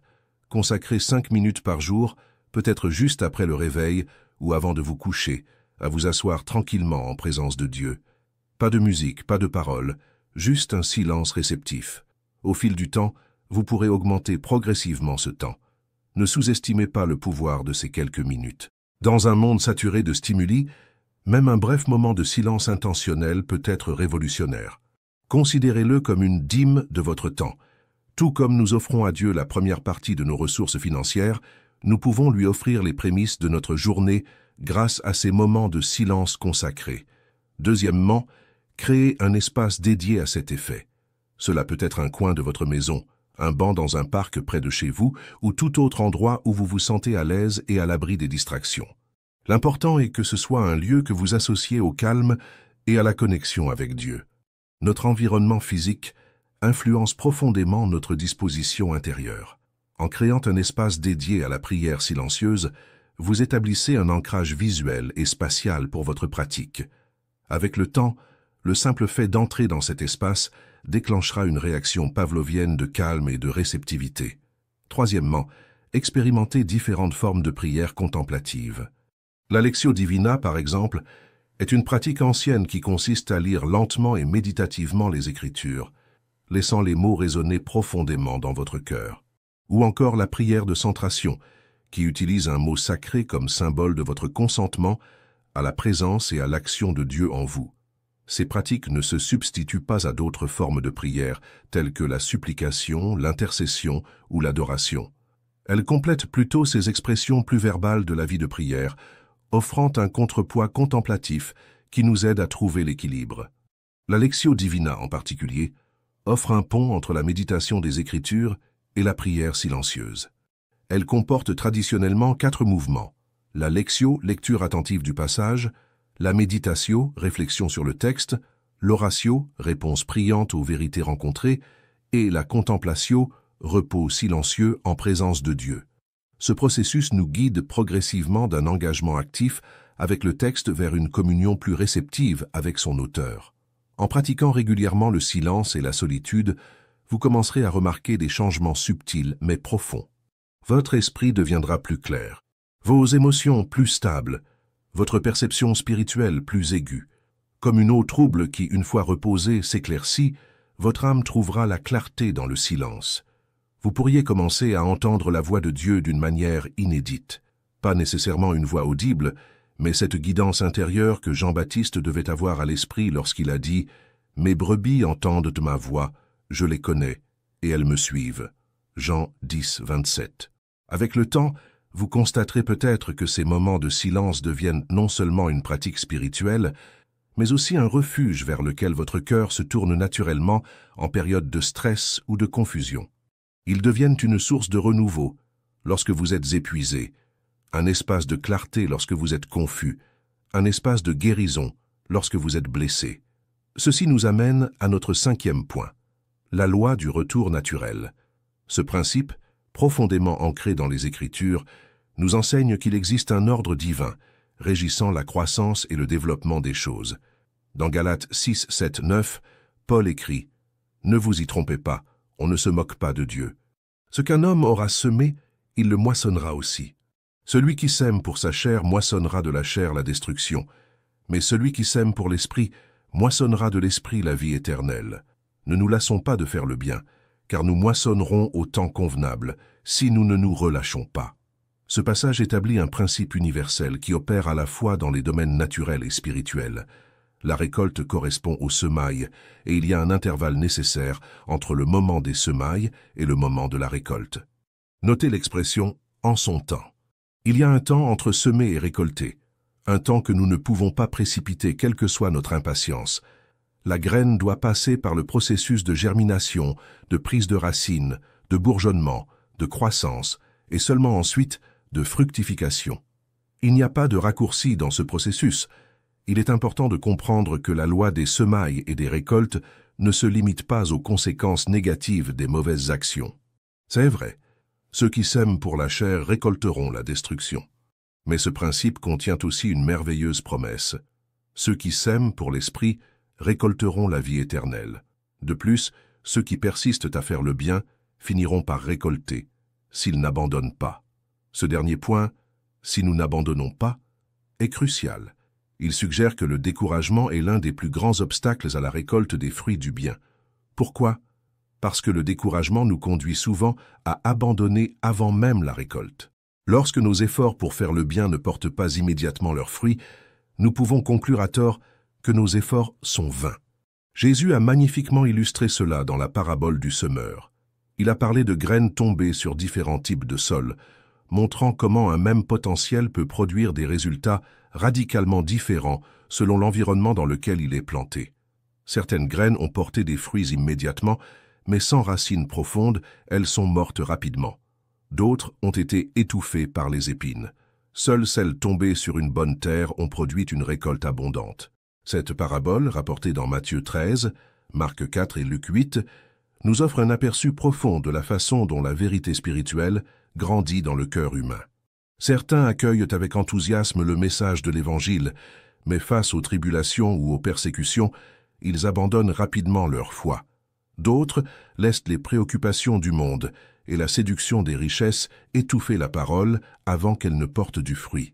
Consacrez 5 minutes par jour, peut-être juste après le réveil ou avant de vous coucher, à vous asseoir tranquillement en présence de Dieu. Pas de musique, pas de paroles, juste un silence réceptif. Au fil du temps, vous pourrez augmenter progressivement ce temps. Ne sous-estimez pas le pouvoir de ces quelques minutes. Dans un monde saturé de stimuli, même un bref moment de silence intentionnel peut être révolutionnaire. Considérez-le comme une dîme de votre temps. Tout comme nous offrons à Dieu la première partie de nos ressources financières, nous pouvons lui offrir les prémices de notre journée grâce à ces moments de silence consacrés. Deuxièmement, créez un espace dédié à cet effet. Cela peut être un coin de votre maison, un banc dans un parc près de chez vous ou tout autre endroit où vous vous sentez à l'aise et à l'abri des distractions. L'important est que ce soit un lieu que vous associez au calme et à la connexion avec Dieu. Notre environnement physique influence profondément notre disposition intérieure. En créant un espace dédié à la prière silencieuse, vous établissez un ancrage visuel et spatial pour votre pratique. Avec le temps, le simple fait d'entrer dans cet espace déclenchera une réaction pavlovienne de calme et de réceptivité. Troisièmement, expérimentez différentes formes de prière contemplative. La Lectio Divina, par exemple, est une pratique ancienne qui consiste à lire lentement et méditativement les Écritures, laissant les mots résonner profondément dans votre cœur. Ou encore la prière de centration, qui utilise un mot sacré comme symbole de votre consentement à la présence et à l'action de Dieu en vous. Ces pratiques ne se substituent pas à d'autres formes de prière, telles que la supplication, l'intercession ou l'adoration. Elles complètent plutôt ces expressions plus verbales de la vie de prière, offrant un contrepoids contemplatif qui nous aide à trouver l'équilibre. La Lectio Divina, en particulier, offre un pont entre la méditation des Écritures et la prière silencieuse. Elle comporte traditionnellement 4 mouvements: la Lectio, lecture attentive du passage, la Meditatio, réflexion sur le texte, l'Oratio, réponse priante aux vérités rencontrées, et la Contemplatio, repos silencieux en présence de Dieu. Ce processus nous guide progressivement d'un engagement actif avec le texte vers une communion plus réceptive avec son auteur. En pratiquant régulièrement le silence et la solitude, vous commencerez à remarquer des changements subtils mais profonds. Votre esprit deviendra plus clair, vos émotions plus stables, votre perception spirituelle plus aiguë. Comme une eau trouble qui, une fois reposée, s'éclaircit, votre âme trouvera la clarté dans le silence. Vous pourriez commencer à entendre la voix de Dieu d'une manière inédite. Pas nécessairement une voix audible, mais cette guidance intérieure que Jean-Baptiste devait avoir à l'esprit lorsqu'il a dit « Mes brebis entendent de ma voix, je les connais, et elles me suivent. » Jean 10, 27. Avec le temps, vous constaterez peut-être que ces moments de silence deviennent non seulement une pratique spirituelle, mais aussi un refuge vers lequel votre cœur se tourne naturellement en période de stress ou de confusion. Ils deviennent une source de renouveau lorsque vous êtes épuisé, un espace de clarté lorsque vous êtes confus, un espace de guérison lorsque vous êtes blessé. Ceci nous amène à notre 5e point, la loi du retour naturel. Ce principe, profondément ancré dans les Écritures, nous enseigne qu'il existe un ordre divin, régissant la croissance et le développement des choses. Dans Galates 6, 7, 9, Paul écrit « Ne vous y trompez pas, on ne se moque pas de Dieu. Ce qu'un homme aura semé, il le moissonnera aussi. Celui qui sème pour sa chair moissonnera de la chair la destruction, mais celui qui sème pour l'esprit moissonnera de l'esprit la vie éternelle. Ne nous lassons pas de faire le bien, car nous moissonnerons au temps convenable, si nous ne nous relâchons pas. » Ce passage établit un principe universel qui opère à la fois dans les domaines naturels et spirituels. La récolte correspond aux semailles, et il y a un intervalle nécessaire entre le moment des semailles et le moment de la récolte. Notez l'expression « en son temps ». Il y a un temps entre semer et récolter, un temps que nous ne pouvons pas précipiter quelle que soit notre impatience. La graine doit passer par le processus de germination, de prise de racines, de bourgeonnement, de croissance, et seulement ensuite de fructification. Il n'y a pas de raccourci dans ce processus. Il est important de comprendre que la loi des semailles et des récoltes ne se limite pas aux conséquences négatives des mauvaises actions. C'est vrai, ceux qui sèment pour la chair récolteront la destruction. Mais ce principe contient aussi une merveilleuse promesse. Ceux qui sèment pour l'esprit récolteront la vie éternelle. De plus, ceux qui persistent à faire le bien finiront par récolter, s'ils n'abandonnent pas. Ce dernier point, si nous n'abandonnons pas, est crucial. Il suggère que le découragement est l'un des plus grands obstacles à la récolte des fruits du bien. Pourquoi? Parce que le découragement nous conduit souvent à abandonner avant même la récolte. Lorsque nos efforts pour faire le bien ne portent pas immédiatement leurs fruits, nous pouvons conclure à tort que nos efforts sont vains. Jésus a magnifiquement illustré cela dans la parabole du semeur. Il a parlé de graines tombées sur différents types de sols, montrant comment un même potentiel peut produire des résultats radicalement différents selon l'environnement dans lequel il est planté. Certaines graines ont porté des fruits immédiatement, mais sans racines profondes, elles sont mortes rapidement. D'autres ont été étouffées par les épines. Seules celles tombées sur une bonne terre ont produit une récolte abondante. Cette parabole, rapportée dans Matthieu 13, Marc 4 et Luc 8, nous offre un aperçu profond de la façon dont la vérité spirituelle grandit dans le cœur humain. Certains accueillent avec enthousiasme le message de l'Évangile, mais face aux tribulations ou aux persécutions, ils abandonnent rapidement leur foi. D'autres laissent les préoccupations du monde et la séduction des richesses étouffer la parole avant qu'elle ne porte du fruit.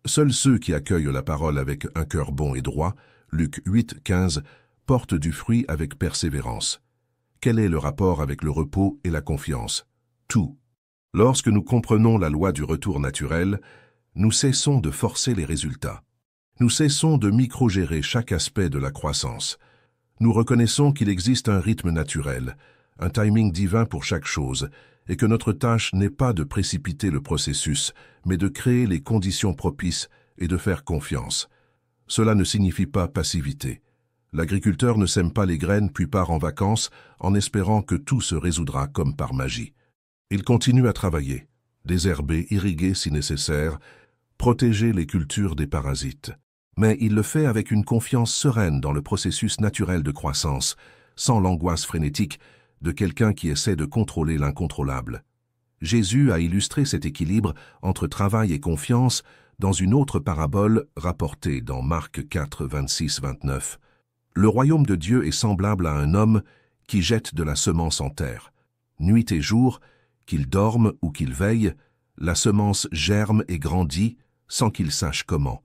Seuls ceux qui accueillent la parole avec un cœur bon et droit, Luc 8, 15, portent du fruit avec persévérance. Quel est le rapport avec le repos et la confiance? Tout. Lorsque nous comprenons la loi du retour naturel, nous cessons de forcer les résultats. Nous cessons de microgérer chaque aspect de la croissance. Nous reconnaissons qu'il existe un rythme naturel, un timing divin pour chaque chose, et que notre tâche n'est pas de précipiter le processus, mais de créer les conditions propices et de faire confiance. Cela ne signifie pas passivité. L'agriculteur ne sème pas les graines puis part en vacances en espérant que tout se résoudra comme par magie. Il continue à travailler, désherber, irriguer si nécessaire, protéger les cultures des parasites. Mais il le fait avec une confiance sereine dans le processus naturel de croissance, sans l'angoisse frénétique de quelqu'un qui essaie de contrôler l'incontrôlable. Jésus a illustré cet équilibre entre travail et confiance dans une autre parabole rapportée dans Marc 4, 26-29. Le royaume de Dieu est semblable à un homme qui jette de la semence en terre. Nuit et jour, qu'il dorme ou qu'il veille, la semence germe et grandit sans qu'il sache comment.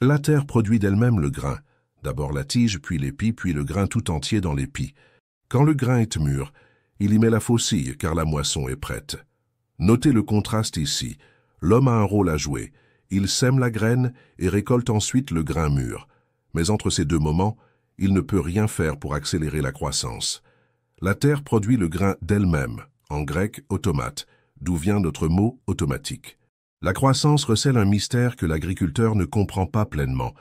La terre produit d'elle-même le grain, d'abord la tige, puis l'épi, puis le grain tout entier dans l'épi. Quand le grain est mûr, il y met la faucille car la moisson est prête. Notez le contraste ici. L'homme a un rôle à jouer. Il sème la graine et récolte ensuite le grain mûr. Mais entre ces deux moments, il ne peut rien faire pour accélérer la croissance. La terre produit le grain d'elle-même, en grec automate, d'où vient notre mot automatique. La croissance recèle un mystère que l'agriculteur ne comprend pas pleinement,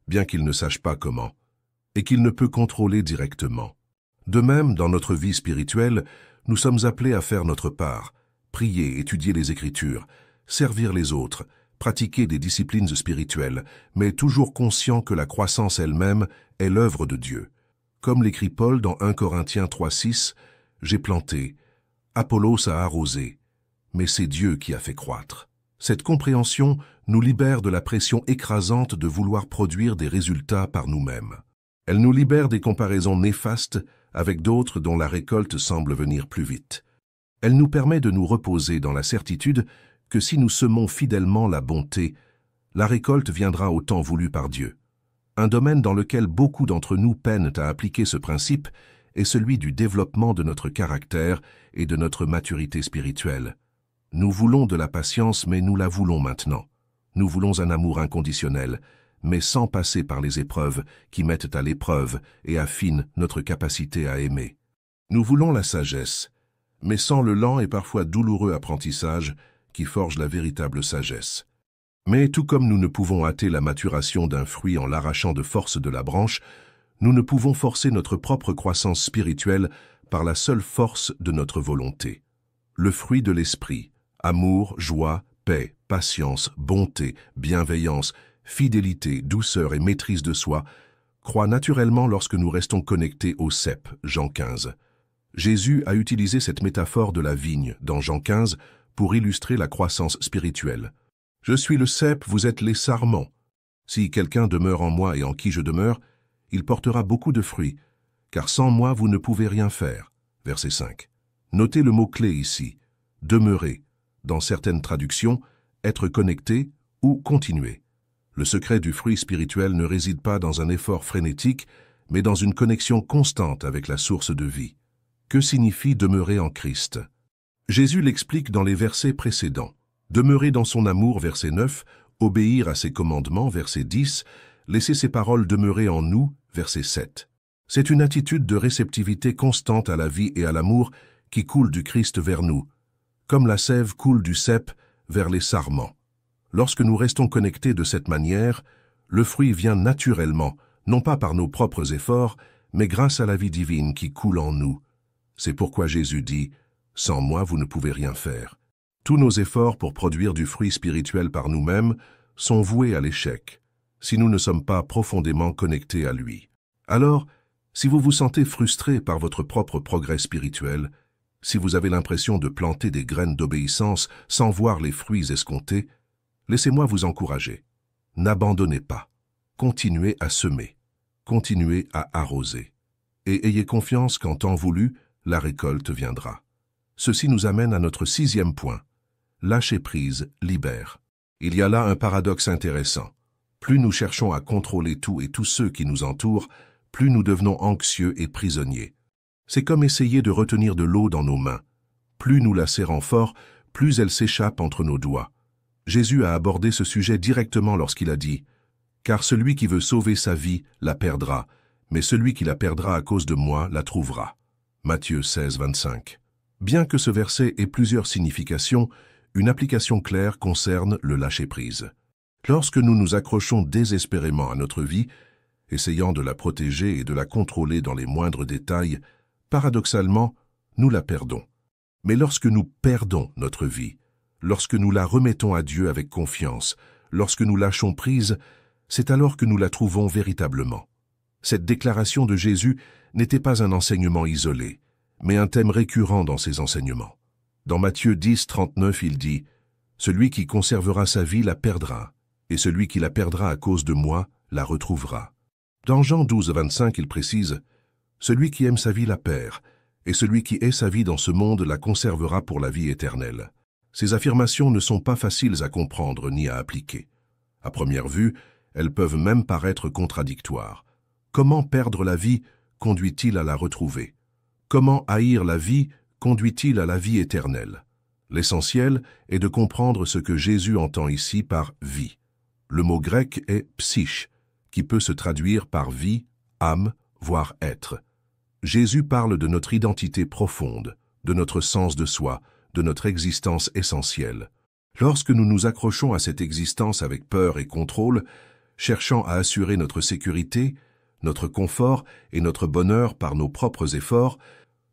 bien qu'il ne sache pas comment, et qu'il ne peut contrôler directement. De même, dans notre vie spirituelle, nous sommes appelés à faire notre part, prier, étudier les Écritures, servir les autres, pratiquer des disciplines spirituelles, mais toujours conscients que la croissance elle-même est l'œuvre de Dieu. Comme l'écrit Paul dans 1 Corinthiens 3,6, « J'ai planté, Apollos a arrosé, mais c'est Dieu qui a fait croître. » Cette compréhension nous libère de la pression écrasante de vouloir produire des résultats par nous-mêmes. Elle nous libère des comparaisons néfastes avec d'autres dont la récolte semble venir plus vite. Elle nous permet de nous reposer dans la certitude que si nous semons fidèlement la bonté, la récolte viendra au temps voulu par Dieu. Un domaine dans lequel beaucoup d'entre nous peinent à appliquer ce principe est celui du développement de notre caractère et de notre maturité spirituelle. Nous voulons de la patience, mais nous la voulons maintenant. Nous voulons un amour inconditionnel, mais sans passer par les épreuves qui mettent à l'épreuve et affinent notre capacité à aimer. Nous voulons la sagesse, mais sans le lent et parfois douloureux apprentissage qui forge la véritable sagesse. Mais tout comme nous ne pouvons hâter la maturation d'un fruit en l'arrachant de force de la branche, nous ne pouvons forcer notre propre croissance spirituelle par la seule force de notre volonté. Le fruit de l'esprit, amour, joie, paix, patience, bonté, bienveillance, fidélité, douceur et maîtrise de soi, croît naturellement lorsque nous restons connectés au cep, Jean 15. Jésus a utilisé cette métaphore de la vigne dans Jean 15 pour illustrer la croissance spirituelle. « Je suis le cep, vous êtes les sarments. Si quelqu'un demeure en moi et en qui je demeure, il portera beaucoup de fruits, car sans moi vous ne pouvez rien faire. » Verset 5. Notez le mot-clé ici, « demeurer », dans certaines traductions, « être connecté » ou « continuer ». Le secret du fruit spirituel ne réside pas dans un effort frénétique, mais dans une connexion constante avec la source de vie. Que signifie demeurer en Christ? Jésus l'explique dans les versets précédents. Demeurer dans son amour, verset 9, obéir à ses commandements, verset 10, laisser ses paroles demeurer en nous, verset 7. C'est une attitude de réceptivité constante à la vie et à l'amour qui coule du Christ vers nous, comme la sève coule du cep vers les sarments. Lorsque nous restons connectés de cette manière, le fruit vient naturellement, non pas par nos propres efforts, mais grâce à la vie divine qui coule en nous. C'est pourquoi Jésus dit « Sans moi, vous ne pouvez rien faire ». Tous nos efforts pour produire du fruit spirituel par nous-mêmes sont voués à l'échec, si nous ne sommes pas profondément connectés à lui. Alors, si vous vous sentez frustré par votre propre progrès spirituel, si vous avez l'impression de planter des graines d'obéissance sans voir les fruits escomptés, laissez-moi vous encourager. N'abandonnez pas. Continuez à semer. Continuez à arroser. Et ayez confiance qu'en temps voulu, la récolte viendra. Ceci nous amène à notre 6e point. Lâcher prise libère. Il y a là un paradoxe intéressant. Plus nous cherchons à contrôler tout et tous ceux qui nous entourent, plus nous devenons anxieux et prisonniers. C'est comme essayer de retenir de l'eau dans nos mains. Plus nous la serrons fort, plus elle s'échappe entre nos doigts. Jésus a abordé ce sujet directement lorsqu'il a dit « Car celui qui veut sauver sa vie la perdra, mais celui qui la perdra à cause de moi la trouvera. Matthieu 16, 25. Bien que ce verset ait plusieurs significations, une application claire concerne le lâcher-prise. Lorsque nous nous accrochons désespérément à notre vie, essayant de la protéger et de la contrôler dans les moindres détails, paradoxalement, nous la perdons. Mais lorsque nous perdons notre vie, lorsque nous la remettons à Dieu avec confiance, lorsque nous lâchons prise, c'est alors que nous la trouvons véritablement. Cette déclaration de Jésus n'était pas un enseignement isolé, mais un thème récurrent dans ses enseignements. Dans Matthieu 10, 39, il dit « Celui qui conservera sa vie la perdra, et celui qui la perdra à cause de moi la retrouvera. » Dans Jean 12, 25, il précise « Celui qui aime sa vie la perd, et celui qui hait sa vie dans ce monde la conservera pour la vie éternelle. » Ces affirmations ne sont pas faciles à comprendre ni à appliquer. À première vue, elles peuvent même paraître contradictoires. Comment perdre la vie conduit-il à la retrouver? Comment haïr la vie conduit-il à la vie éternelle? L'essentiel est de comprendre ce que Jésus entend ici par « vie ». Le mot grec est « psyche », qui peut se traduire par « vie », « âme », voire « être ». Jésus parle de notre identité profonde, de notre sens de soi, de notre existence essentielle. Lorsque nous nous accrochons à cette existence avec peur et contrôle, cherchant à assurer notre sécurité, notre confort et notre bonheur par nos propres efforts,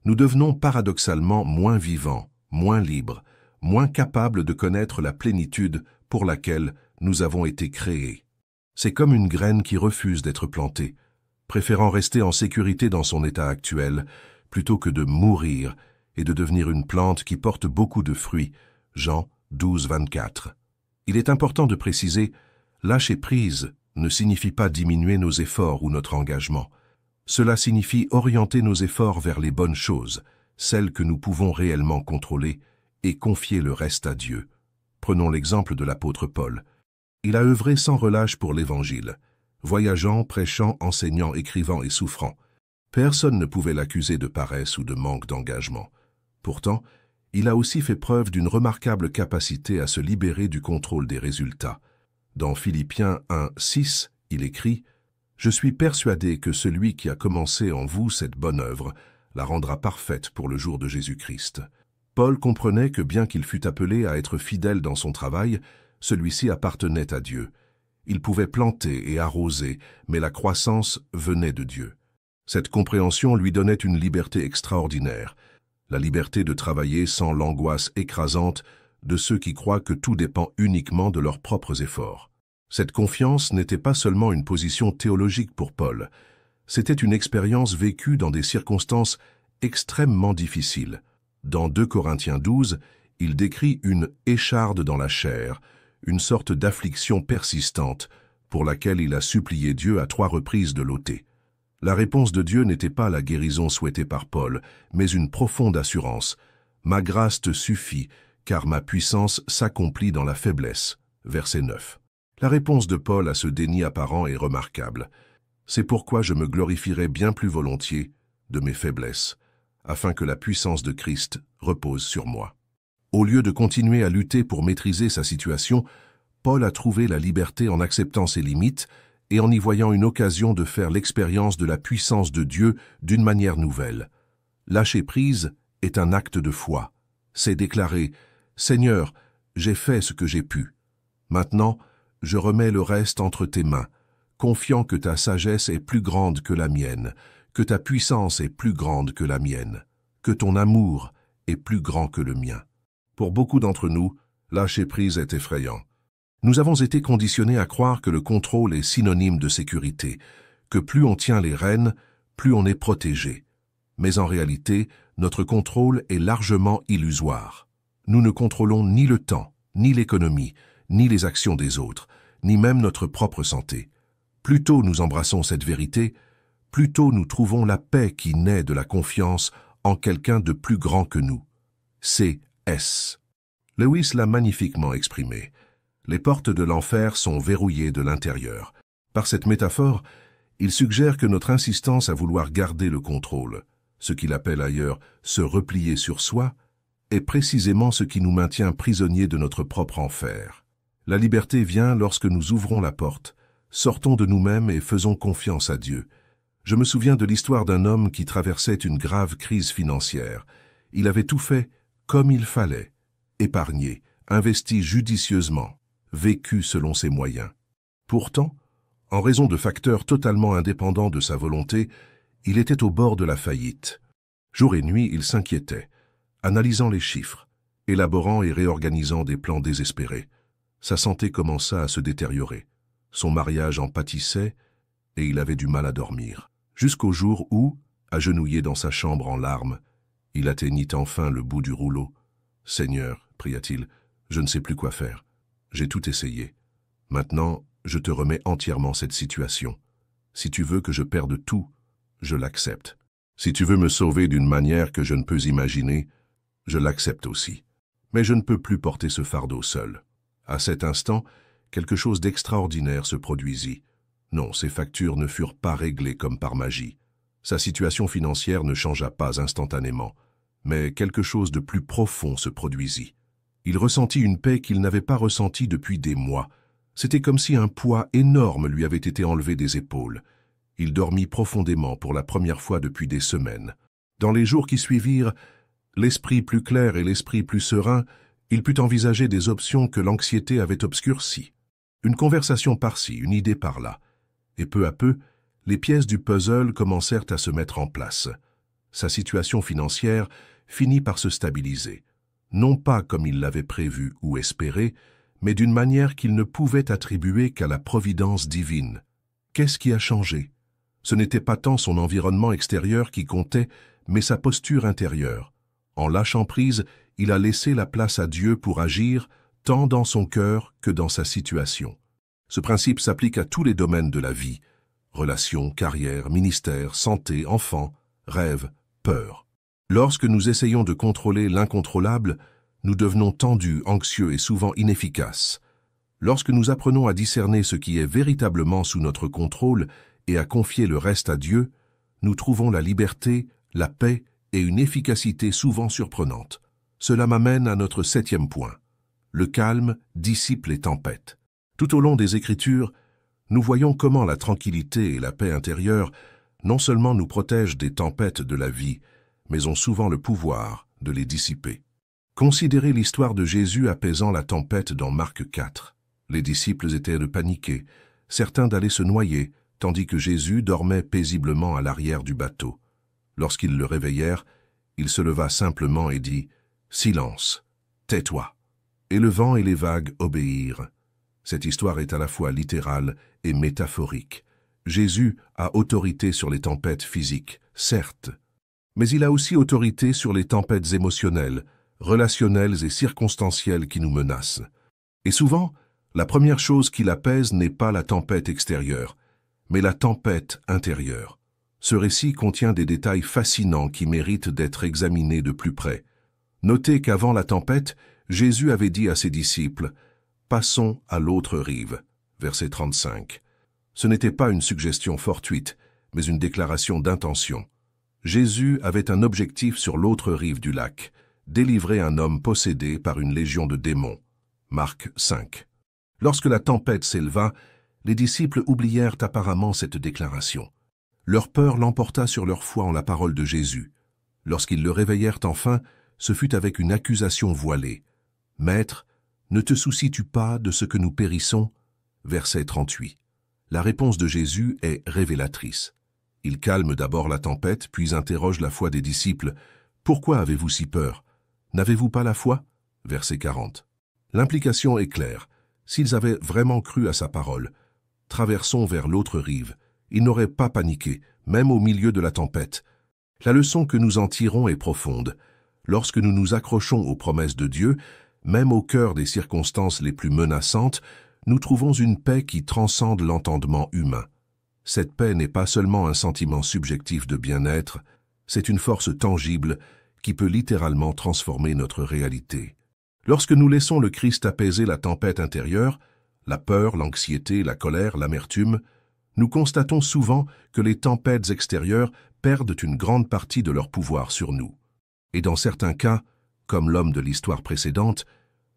nous devenons paradoxalement moins vivants, moins libres, moins capables de connaître la plénitude pour laquelle nous avons été créés. C'est comme une graine qui refuse d'être plantée, préférant rester en sécurité dans son état actuel, plutôt que de mourir et de devenir une plante qui porte beaucoup de fruits. Jean 12, 24. Il est important de préciser, lâcher prise ne signifie pas diminuer nos efforts ou notre engagement. Cela signifie orienter nos efforts vers les bonnes choses, celles que nous pouvons réellement contrôler, et confier le reste à Dieu. Prenons l'exemple de l'apôtre Paul. Il a œuvré sans relâche pour l'Évangile, voyageant, prêchant, enseignant, écrivant et souffrant. Personne ne pouvait l'accuser de paresse ou de manque d'engagement. Pourtant, il a aussi fait preuve d'une remarquable capacité à se libérer du contrôle des résultats. Dans Philippiens 1, 6, il écrit « Je suis persuadé que celui qui a commencé en vous cette bonne œuvre la rendra parfaite pour le jour de Jésus-Christ. » Paul comprenait que bien qu'il fût appelé à être fidèle dans son travail, celui-ci appartenait à Dieu. Il pouvait planter et arroser, mais la croissance venait de Dieu. Cette compréhension lui donnait une liberté extraordinaire, la liberté de travailler sans l'angoisse écrasante de ceux qui croient que tout dépend uniquement de leurs propres efforts. Cette confiance n'était pas seulement une position théologique pour Paul, c'était une expérience vécue dans des circonstances extrêmement difficiles. Dans 2 Corinthiens 12, il décrit une écharde dans la chair, une sorte d'affliction persistante pour laquelle il a supplié Dieu à 3 reprises de l'ôter. La réponse de Dieu n'était pas la guérison souhaitée par Paul, mais une profonde assurance. « Ma grâce te suffit, car ma puissance s'accomplit dans la faiblesse. » Verset 9. La réponse de Paul à ce déni apparent est remarquable. « C'est pourquoi je me glorifierai bien plus volontiers de mes faiblesses, afin que la puissance de Christ repose sur moi. » Au lieu de continuer à lutter pour maîtriser sa situation, Paul a trouvé la liberté en acceptant ses limites et en y voyant une occasion de faire l'expérience de la puissance de Dieu d'une manière nouvelle. Lâcher prise est un acte de foi. C'est déclarer « Seigneur, j'ai fait ce que j'ai pu. Maintenant, je remets le reste entre tes mains, confiant que ta sagesse est plus grande que la mienne, que ta puissance est plus grande que la mienne, que ton amour est plus grand que le mien. » Pour beaucoup d'entre nous, lâcher prise est effrayant. Nous avons été conditionnés à croire que le contrôle est synonyme de sécurité, que plus on tient les rênes, plus on est protégé. Mais en réalité, notre contrôle est largement illusoire. Nous ne contrôlons ni le temps, ni l'économie, ni les actions des autres, ni même notre propre santé. Plus tôt nous embrassons cette vérité, plus tôt nous trouvons la paix qui naît de la confiance en quelqu'un de plus grand que nous. C'est S. Lewis l'a magnifiquement exprimé. Les portes de l'enfer sont verrouillées de l'intérieur. Par cette métaphore, il suggère que notre insistance à vouloir garder le contrôle, ce qu'il appelle ailleurs « se replier sur soi », est précisément ce qui nous maintient prisonniers de notre propre enfer. La liberté vient lorsque nous ouvrons la porte, sortons de nous-mêmes et faisons confiance à Dieu. Je me souviens de l'histoire d'un homme qui traversait une grave crise financière. Il avait tout fait comme il fallait, épargné, investi judicieusement, vécu selon ses moyens. Pourtant, en raison de facteurs totalement indépendants de sa volonté, il était au bord de la faillite. Jour et nuit, il s'inquiétait, analysant les chiffres, élaborant et réorganisant des plans désespérés. Sa santé commença à se détériorer. Son mariage en pâtissait et il avait du mal à dormir. Jusqu'au jour où, agenouillé dans sa chambre en larmes, il atteignit enfin le bout du rouleau. « Seigneur, pria-t-il, je ne sais plus quoi faire. J'ai tout essayé. Maintenant, je te remets entièrement cette situation. Si tu veux que je perde tout, je l'accepte. Si tu veux me sauver d'une manière que je ne peux imaginer, je l'accepte aussi. Mais je ne peux plus porter ce fardeau seul. » À cet instant, quelque chose d'extraordinaire se produisit. Non, ses factures ne furent pas réglées comme par magie. Sa situation financière ne changea pas instantanément, mais quelque chose de plus profond se produisit. Il ressentit une paix qu'il n'avait pas ressentie depuis des mois. C'était comme si un poids énorme lui avait été enlevé des épaules. Il dormit profondément pour la première fois depuis des semaines. Dans les jours qui suivirent, l'esprit plus clair et l'esprit plus serein, il put envisager des options que l'anxiété avait obscurcies. Une conversation par-ci, une idée par-là. Et peu à peu, les pièces du puzzle commencèrent à se mettre en place. Sa situation financière finit par se stabiliser. Non pas comme il l'avait prévu ou espéré, mais d'une manière qu'il ne pouvait attribuer qu'à la providence divine. Qu'est-ce qui a changé? Ce n'était pas tant son environnement extérieur qui comptait, mais sa posture intérieure. En lâchant prise, il a laissé la place à Dieu pour agir, tant dans son cœur que dans sa situation. Ce principe s'applique à tous les domaines de la vie. Relations, carrière, ministère, santé, enfants, rêves, peur. Lorsque nous essayons de contrôler l'incontrôlable, nous devenons tendus, anxieux et souvent inefficaces. Lorsque nous apprenons à discerner ce qui est véritablement sous notre contrôle et à confier le reste à Dieu, nous trouvons la liberté, la paix et une efficacité souvent surprenante. Cela m'amène à notre 7e point. Le calme dissipe les tempêtes. Tout au long des Écritures, nous voyons comment la tranquillité et la paix intérieure non seulement nous protègent des tempêtes de la vie, mais ont souvent le pouvoir de les dissiper. Considérez l'histoire de Jésus apaisant la tempête dans Marc 4. Les disciples étaient de paniquer, certains d'aller se noyer, tandis que Jésus dormait paisiblement à l'arrière du bateau. Lorsqu'ils le réveillèrent, il se leva simplement et dit « Silence, tais-toi !» Et le vent et les vagues obéirent. Cette histoire est à la fois littérale et métaphorique. Jésus a autorité sur les tempêtes physiques, certes, mais il a aussi autorité sur les tempêtes émotionnelles, relationnelles et circonstancielles qui nous menacent. Et souvent, la première chose qui l'apaise n'est pas la tempête extérieure, mais la tempête intérieure. Ce récit contient des détails fascinants qui méritent d'être examinés de plus près. Notez qu'avant la tempête, Jésus avait dit à ses disciples « Passons à l'autre rive » verset 35. Ce n'était pas une suggestion fortuite, mais une déclaration d'intention. Jésus avait un objectif sur l'autre rive du lac, délivrer un homme possédé par une légion de démons. Marc 5. Lorsque la tempête s'éleva, les disciples oublièrent apparemment cette déclaration. Leur peur l'emporta sur leur foi en la parole de Jésus. Lorsqu'ils le réveillèrent enfin, ce fut avec une accusation voilée. « Maître, ne te soucies-tu pas de ce que nous périssons » Verset 38. La réponse de Jésus est révélatrice. Il calme d'abord la tempête, puis interroge la foi des disciples. « Pourquoi avez-vous si peur? N'avez-vous pas la foi » Verset 40. L'implication est claire. S'ils avaient vraiment cru à sa parole, « Traversons vers l'autre rive », ils n'auraient pas paniqué, même au milieu de la tempête. La leçon que nous en tirons est profonde. Lorsque nous nous accrochons aux promesses de Dieu, même au cœur des circonstances les plus menaçantes, nous trouvons une paix qui transcende l'entendement humain. Cette paix n'est pas seulement un sentiment subjectif de bien-être, c'est une force tangible qui peut littéralement transformer notre réalité. Lorsque nous laissons le Christ apaiser la tempête intérieure, la peur, l'anxiété, la colère, l'amertume, nous constatons souvent que les tempêtes extérieures perdent une grande partie de leur pouvoir sur nous. Et dans certains cas, comme l'homme de l'histoire précédente,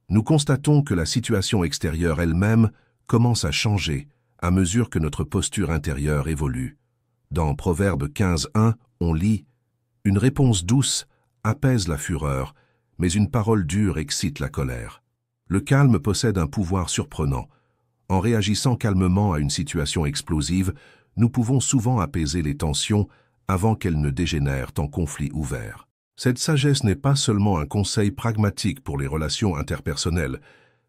nous constatons que la situation extérieure elle-même commence à changer, à mesure que notre posture intérieure évolue. Dans Proverbe 15:1, on lit « Une réponse douce apaise la fureur, mais une parole dure excite la colère. » Le calme possède un pouvoir surprenant. En réagissant calmement à une situation explosive, nous pouvons souvent apaiser les tensions avant qu'elles ne dégénèrent en conflit ouvert. Cette sagesse n'est pas seulement un conseil pragmatique pour les relations interpersonnelles,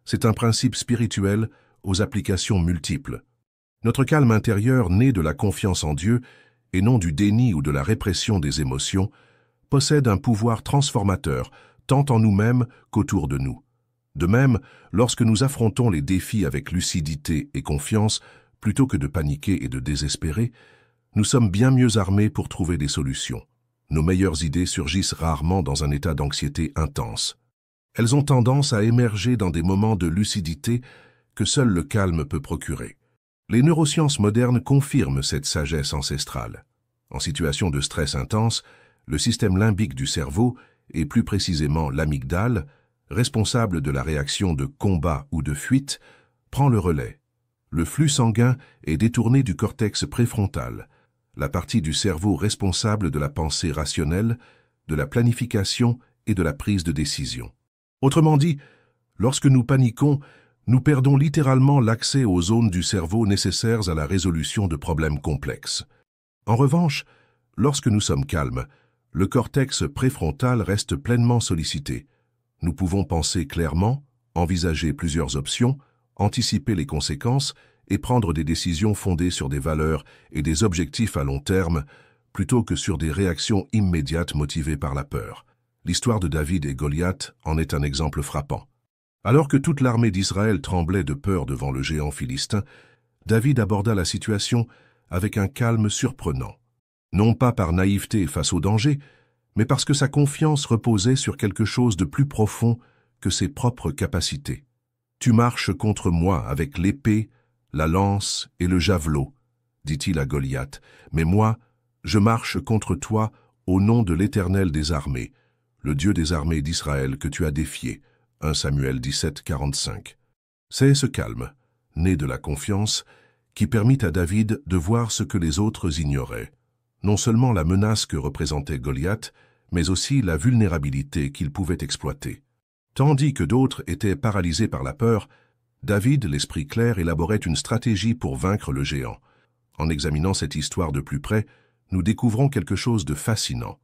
c'est un principe spirituel aux applications multiples. Notre calme intérieur, né de la confiance en Dieu et non du déni ou de la répression des émotions, possède un pouvoir transformateur tant en nous-mêmes qu'autour de nous. De même, lorsque nous affrontons les défis avec lucidité et confiance, plutôt que de paniquer et de désespérer, nous sommes bien mieux armés pour trouver des solutions. Nos meilleures idées surgissent rarement dans un état d'anxiété intense. Elles ont tendance à émerger dans des moments de lucidité que seul le calme peut procurer. Les neurosciences modernes confirment cette sagesse ancestrale. En situation de stress intense, le système limbique du cerveau, et plus précisément l'amygdale, responsable de la réaction de combat ou de fuite, prend le relais. Le flux sanguin est détourné du cortex préfrontal, la partie du cerveau responsable de la pensée rationnelle, de la planification et de la prise de décision. Autrement dit, lorsque nous paniquons, nous perdons littéralement l'accès aux zones du cerveau nécessaires à la résolution de problèmes complexes. En revanche, lorsque nous sommes calmes, le cortex préfrontal reste pleinement sollicité. Nous pouvons penser clairement, envisager plusieurs options, anticiper les conséquences et prendre des décisions fondées sur des valeurs et des objectifs à long terme, plutôt que sur des réactions immédiates motivées par la peur. L'histoire de David et Goliath en est un exemple frappant. Alors que toute l'armée d'Israël tremblait de peur devant le géant philistin, David aborda la situation avec un calme surprenant. Non pas par naïveté face au danger, mais parce que sa confiance reposait sur quelque chose de plus profond que ses propres capacités. « Tu marches contre moi avec l'épée, la lance et le javelot, dit-il à Goliath, mais moi, je marche contre toi au nom de l'Éternel des armées, le Dieu des armées d'Israël que tu as défié. » 1 Samuel 17:45. C'est ce calme, né de la confiance, qui permit à David de voir ce que les autres ignoraient. Non seulement la menace que représentait Goliath, mais aussi la vulnérabilité qu'il pouvait exploiter. Tandis que d'autres étaient paralysés par la peur, David, l'esprit clair, élaborait une stratégie pour vaincre le géant. En examinant cette histoire de plus près, nous découvrons quelque chose de fascinant.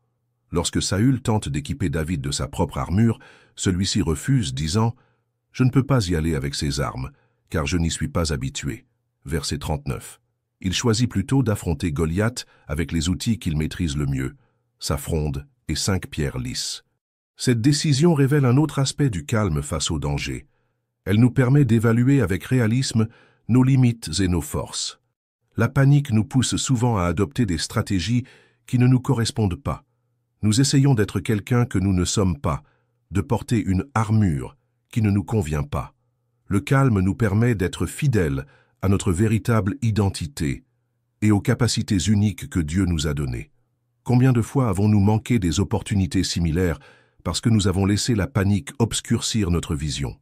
Lorsque Saül tente d'équiper David de sa propre armure, celui-ci refuse, disant « Je ne peux pas y aller avec ces armes, car je n'y suis pas habitué. » Verset 39. Il choisit plutôt d'affronter Goliath avec les outils qu'il maîtrise le mieux, sa fronde et 5 pierres lisses. Cette décision révèle un autre aspect du calme face au danger. Elle nous permet d'évaluer avec réalisme nos limites et nos forces. La panique nous pousse souvent à adopter des stratégies qui ne nous correspondent pas. Nous essayons d'être quelqu'un que nous ne sommes pas, de porter une armure qui ne nous convient pas. Le calme nous permet d'être fidèles à notre véritable identité et aux capacités uniques que Dieu nous a données. Combien de fois avons-nous manqué des opportunités similaires parce que nous avons laissé la panique obscurcir notre vision?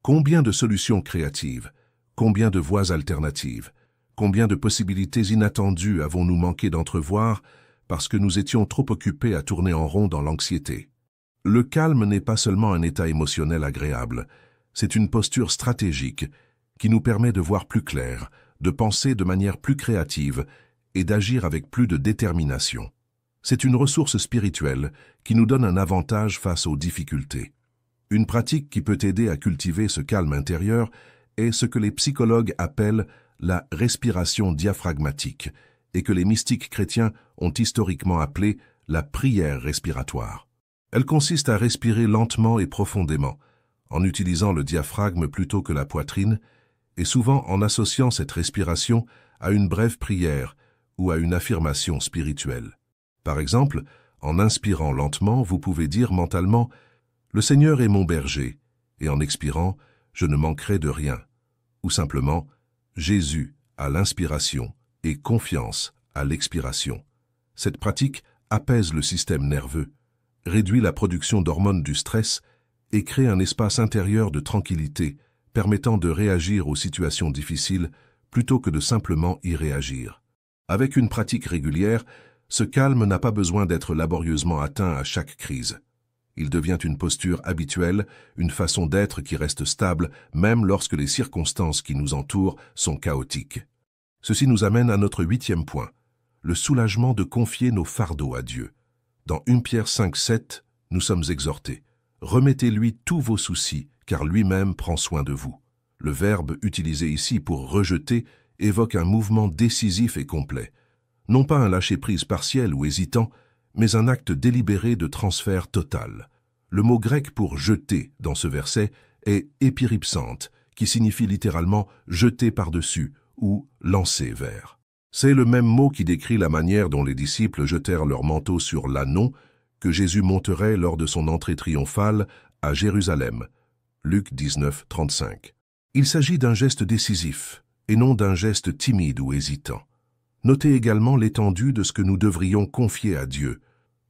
Combien de solutions créatives, combien de voies alternatives, combien de possibilités inattendues avons-nous manqué d'entrevoir parce que nous étions trop occupés à tourner en rond dans l'anxiété? Le calme n'est pas seulement un état émotionnel agréable, c'est une posture stratégique qui nous permet de voir plus clair, de penser de manière plus créative et d'agir avec plus de détermination. C'est une ressource spirituelle qui nous donne un avantage face aux difficultés. Une pratique qui peut aider à cultiver ce calme intérieur est ce que les psychologues appellent la respiration diaphragmatique et que les mystiques chrétiens ont historiquement appelé la prière respiratoire. Elle consiste à respirer lentement et profondément, en utilisant le diaphragme plutôt que la poitrine, et souvent en associant cette respiration à une brève prière ou à une affirmation spirituelle. Par exemple, en inspirant lentement, vous pouvez dire mentalement « Le Seigneur est mon berger » et en expirant « Je ne manquerai de rien » ou simplement « Jésus à l'inspiration et confiance à l'expiration ». Cette pratique apaise le système nerveux, réduit la production d'hormones du stress et crée un espace intérieur de tranquillité permettant de réagir aux situations difficiles plutôt que de simplement y réagir. Avec une pratique régulière, ce calme n'a pas besoin d'être laborieusement atteint à chaque crise. Il devient une posture habituelle, une façon d'être qui reste stable, même lorsque les circonstances qui nous entourent sont chaotiques. Ceci nous amène à notre 8e point, le soulagement de confier nos fardeaux à Dieu. Dans 1 Pierre 5,7, nous sommes exhortés. Remettez-lui tous vos soucis, car lui-même prend soin de vous. Le verbe utilisé ici pour rejeter évoque un mouvement décisif et complet. Non pas un lâcher-prise partiel ou hésitant, mais un acte délibéré de transfert total. Le mot grec pour « jeter » dans ce verset est « épiripsante », qui signifie littéralement « jeter par-dessus » ou « lancer vers ». C'est le même mot qui décrit la manière dont les disciples jetèrent leur manteau sur l'ânon que Jésus monterait lors de son entrée triomphale à Jérusalem. Luc 19, 35. Il s'agit d'un geste décisif, et non d'un geste timide ou hésitant. Notez également l'étendue de ce que nous devrions confier à Dieu.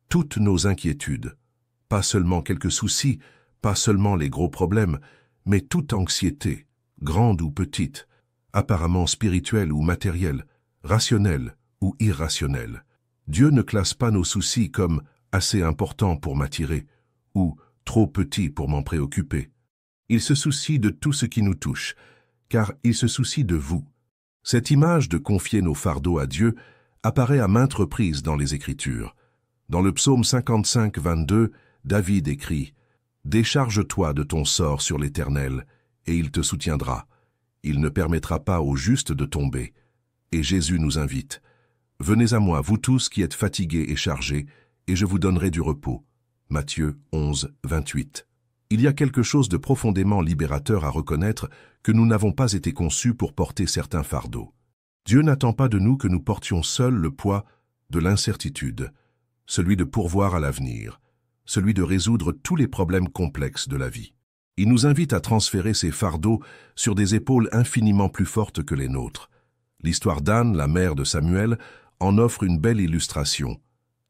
Toutes nos inquiétudes, pas seulement quelques soucis, pas seulement les gros problèmes, mais toute anxiété, grande ou petite, apparemment spirituelle ou matérielle, rationnelle ou irrationnelle. Dieu ne classe pas nos soucis comme « assez importants pour m'attirer » ou « trop petits pour m'en préoccuper ». Il se soucie de tout ce qui nous touche, car il se soucie de vous. Cette image de confier nos fardeaux à Dieu apparaît à maintes reprises dans les Écritures. Dans le psaume 55, 22, David écrit « Décharge-toi de ton sort sur l'Éternel, et il te soutiendra. Il ne permettra pas au juste de tomber. » Et Jésus nous invite « Venez à moi, vous tous qui êtes fatigués et chargés, et je vous donnerai du repos. » Matthieu 11, 28. Il y a quelque chose de profondément libérateur à reconnaître que nous n'avons pas été conçus pour porter certains fardeaux. Dieu n'attend pas de nous que nous portions seuls le poids de l'incertitude, celui de pourvoir à l'avenir, celui de résoudre tous les problèmes complexes de la vie. Il nous invite à transférer ces fardeaux sur des épaules infiniment plus fortes que les nôtres. L'histoire d'Anne, la mère de Samuel, en offre une belle illustration.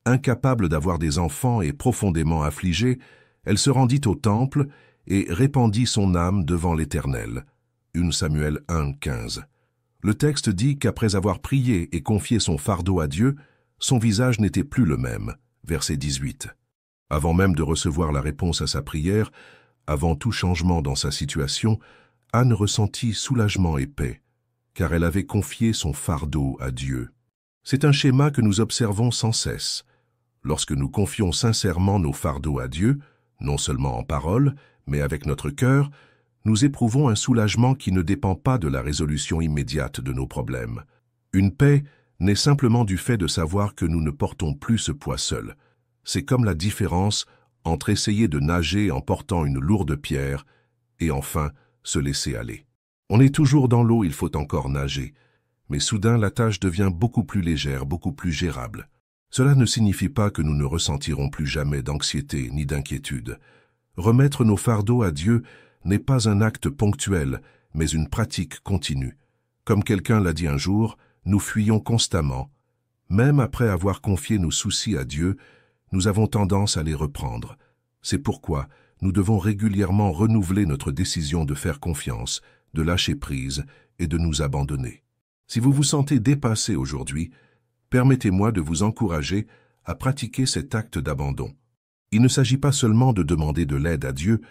Incapable d'avoir des enfants et profondément affligée, elle se rendit au temple et répandit son âme devant l'Éternel. 1 Samuel 1, 15. Le texte dit qu'après avoir prié et confié son fardeau à Dieu, son visage n'était plus le même. Verset 18. Avant même de recevoir la réponse à sa prière, avant tout changement dans sa situation, Anne ressentit soulagement et paix, car elle avait confié son fardeau à Dieu. C'est un schéma que nous observons sans cesse. Lorsque nous confions sincèrement nos fardeaux à Dieu, non seulement en parole, mais avec notre cœur, nous éprouvons un soulagement qui ne dépend pas de la résolution immédiate de nos problèmes. Une paix naît simplement du fait de savoir que nous ne portons plus ce poids seul. C'est comme la différence entre essayer de nager en portant une lourde pierre et enfin se laisser aller. On est toujours dans l'eau, il faut encore nager, mais soudain la tâche devient beaucoup plus légère, beaucoup plus gérable. Cela ne signifie pas que nous ne ressentirons plus jamais d'anxiété ni d'inquiétude. Remettre nos fardeaux à Dieu n'est pas un acte ponctuel, mais une pratique continue. Comme quelqu'un l'a dit un jour, nous fuyons constamment. Même après avoir confié nos soucis à Dieu, nous avons tendance à les reprendre. C'est pourquoi nous devons régulièrement renouveler notre décision de faire confiance, de lâcher prise et de nous abandonner. Si vous vous sentez dépassé aujourd'hui, permettez-moi de vous encourager à pratiquer cet acte d'abandon. Il ne s'agit pas seulement de demander de l'aide à Dieu,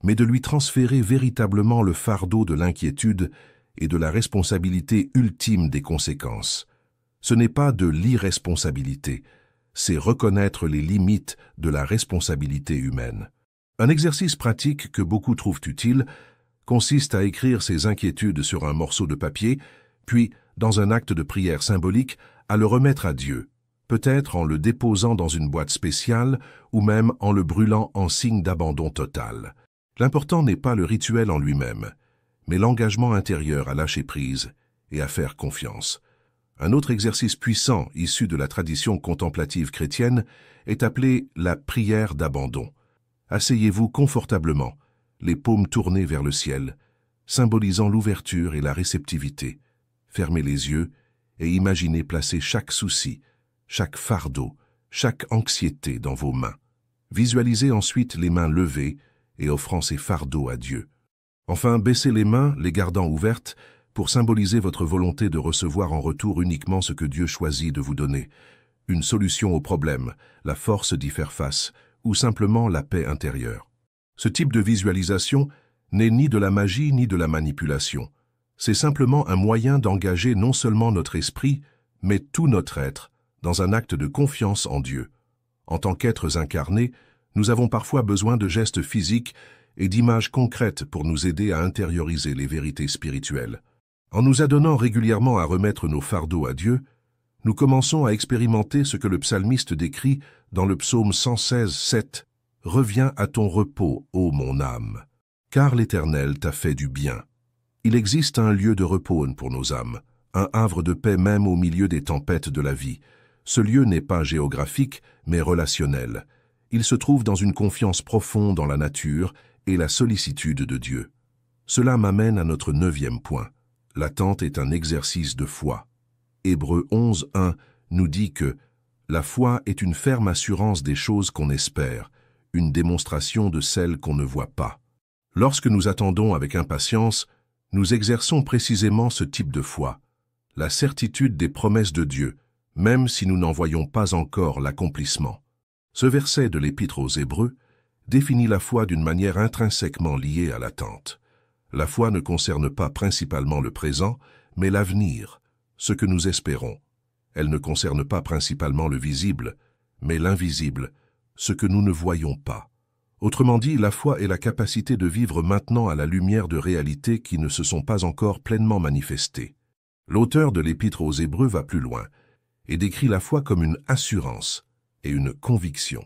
mais de lui transférer véritablement le fardeau de l'inquiétude et de la responsabilité ultime des conséquences. Ce n'est pas de l'irresponsabilité, c'est reconnaître les limites de la responsabilité humaine. Un exercice pratique que beaucoup trouvent utile consiste à écrire ses inquiétudes sur un morceau de papier, puis, dans un acte de prière symbolique, à le remettre à Dieu, peut-être en le déposant dans une boîte spéciale ou même en le brûlant en signe d'abandon total. L'important n'est pas le rituel en lui-même, mais l'engagement intérieur à lâcher prise et à faire confiance. Un autre exercice puissant issu de la tradition contemplative chrétienne est appelé la prière d'abandon. Asseyez-vous confortablement, les paumes tournées vers le ciel, symbolisant l'ouverture et la réceptivité. Fermez les yeux et imaginez placer chaque souci, chaque fardeau, chaque anxiété dans vos mains. Visualisez ensuite les mains levées et offrant ces fardeaux à Dieu. Enfin, baissez les mains, les gardant ouvertes, pour symboliser votre volonté de recevoir en retour uniquement ce que Dieu choisit de vous donner, une solution au problème, la force d'y faire face, ou simplement la paix intérieure. Ce type de visualisation n'est ni de la magie ni de la manipulation. C'est simplement un moyen d'engager non seulement notre esprit, mais tout notre être, dans un acte de confiance en Dieu. En tant qu'êtres incarnés, nous avons parfois besoin de gestes physiques et d'images concrètes pour nous aider à intérioriser les vérités spirituelles. En nous adonnant régulièrement à remettre nos fardeaux à Dieu, nous commençons à expérimenter ce que le psalmiste décrit dans le psaume 116, 7. « Reviens à ton repos, ô mon âme, car l'Éternel t'a fait du bien. » Il existe un lieu de repos pour nos âmes, un havre de paix même au milieu des tempêtes de la vie. Ce lieu n'est pas géographique, mais relationnel. Il se trouve dans une confiance profonde en la nature et la sollicitude de Dieu. Cela m'amène à notre 9e point. L'attente est un exercice de foi. Hébreux 11, 1 nous dit que la foi est une ferme assurance des choses qu'on espère, une démonstration de celles qu'on ne voit pas. Lorsque nous attendons avec impatience, nous exerçons précisément ce type de foi, la certitude des promesses de Dieu, même si nous n'en voyons pas encore l'accomplissement. Ce verset de l'Épître aux Hébreux définit la foi d'une manière intrinsèquement liée à l'attente. La foi ne concerne pas principalement le présent, mais l'avenir, ce que nous espérons. Elle ne concerne pas principalement le visible, mais l'invisible, ce que nous ne voyons pas. Autrement dit, la foi est la capacité de vivre maintenant à la lumière de réalités qui ne se sont pas encore pleinement manifestées. L'auteur de l'Épître aux Hébreux va plus loin et décrit la foi comme une assurance et une conviction.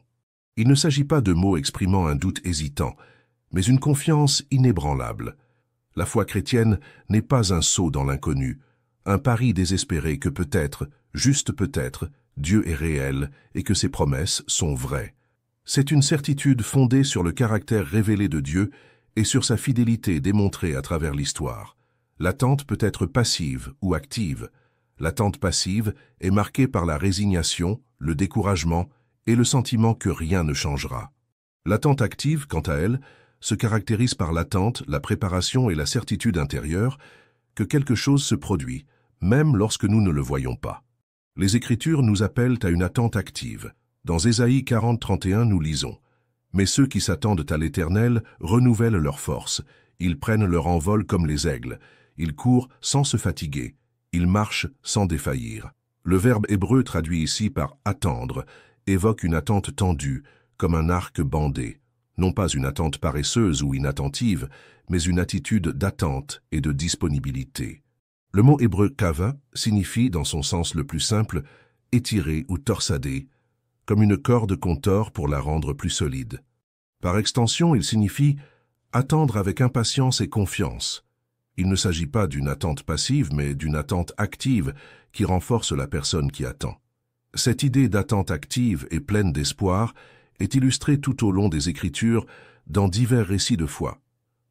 Il ne s'agit pas de mots exprimant un doute hésitant, mais une confiance inébranlable. La foi chrétienne n'est pas un saut dans l'inconnu, un pari désespéré que peut-être, juste peut-être, Dieu est réel et que ses promesses sont vraies. C'est une certitude fondée sur le caractère révélé de Dieu et sur sa fidélité démontrée à travers l'histoire. L'attente peut être passive ou active. L'attente passive est marquée par la résignation, le découragement et le sentiment que rien ne changera. L'attente active, quant à elle, se caractérise par l'attente, la préparation et la certitude intérieure que quelque chose se produit, même lorsque nous ne le voyons pas. Les Écritures nous appellent à une attente active. Dans Ésaïe 40, 31, nous lisons « Mais ceux qui s'attendent à l'Éternel renouvellent leurs forces. Ils prennent leur envol comme les aigles. Ils courent sans se fatiguer. Ils marchent sans défaillir. » Le verbe hébreu traduit ici par « attendre » évoque une attente tendue, comme un arc bandé. Non pas une attente paresseuse ou inattentive, mais une attitude d'attente et de disponibilité. Le mot hébreu kava signifie, dans son sens le plus simple, étirer ou torsader, comme une corde qu'on tord pour la rendre plus solide. Par extension, il signifie attendre avec impatience et confiance. Il ne s'agit pas d'une attente passive, mais d'une attente active qui renforce la personne qui attend. Cette idée d'attente active et pleine d'espoir est illustrée tout au long des Écritures dans divers récits de foi.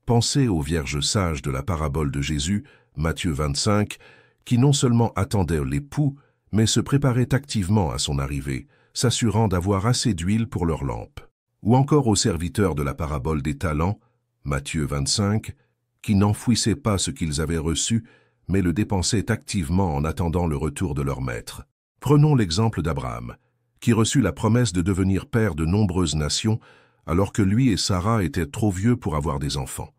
Pensez aux vierges sages de la parabole de Jésus, Matthieu 25, qui non seulement attendaient l'époux, mais se préparaient activement à son arrivée, s'assurant d'avoir assez d'huile pour leur lampe. Ou encore aux serviteurs de la parabole des talents, Matthieu 25, qui n'enfouissaient pas ce qu'ils avaient reçu, mais le dépensaient activement en attendant le retour de leur maître. Prenons l'exemple d'Abraham, qui reçut la promesse de devenir père de nombreuses nations, alors que lui et Sarah étaient trop vieux pour avoir des enfants.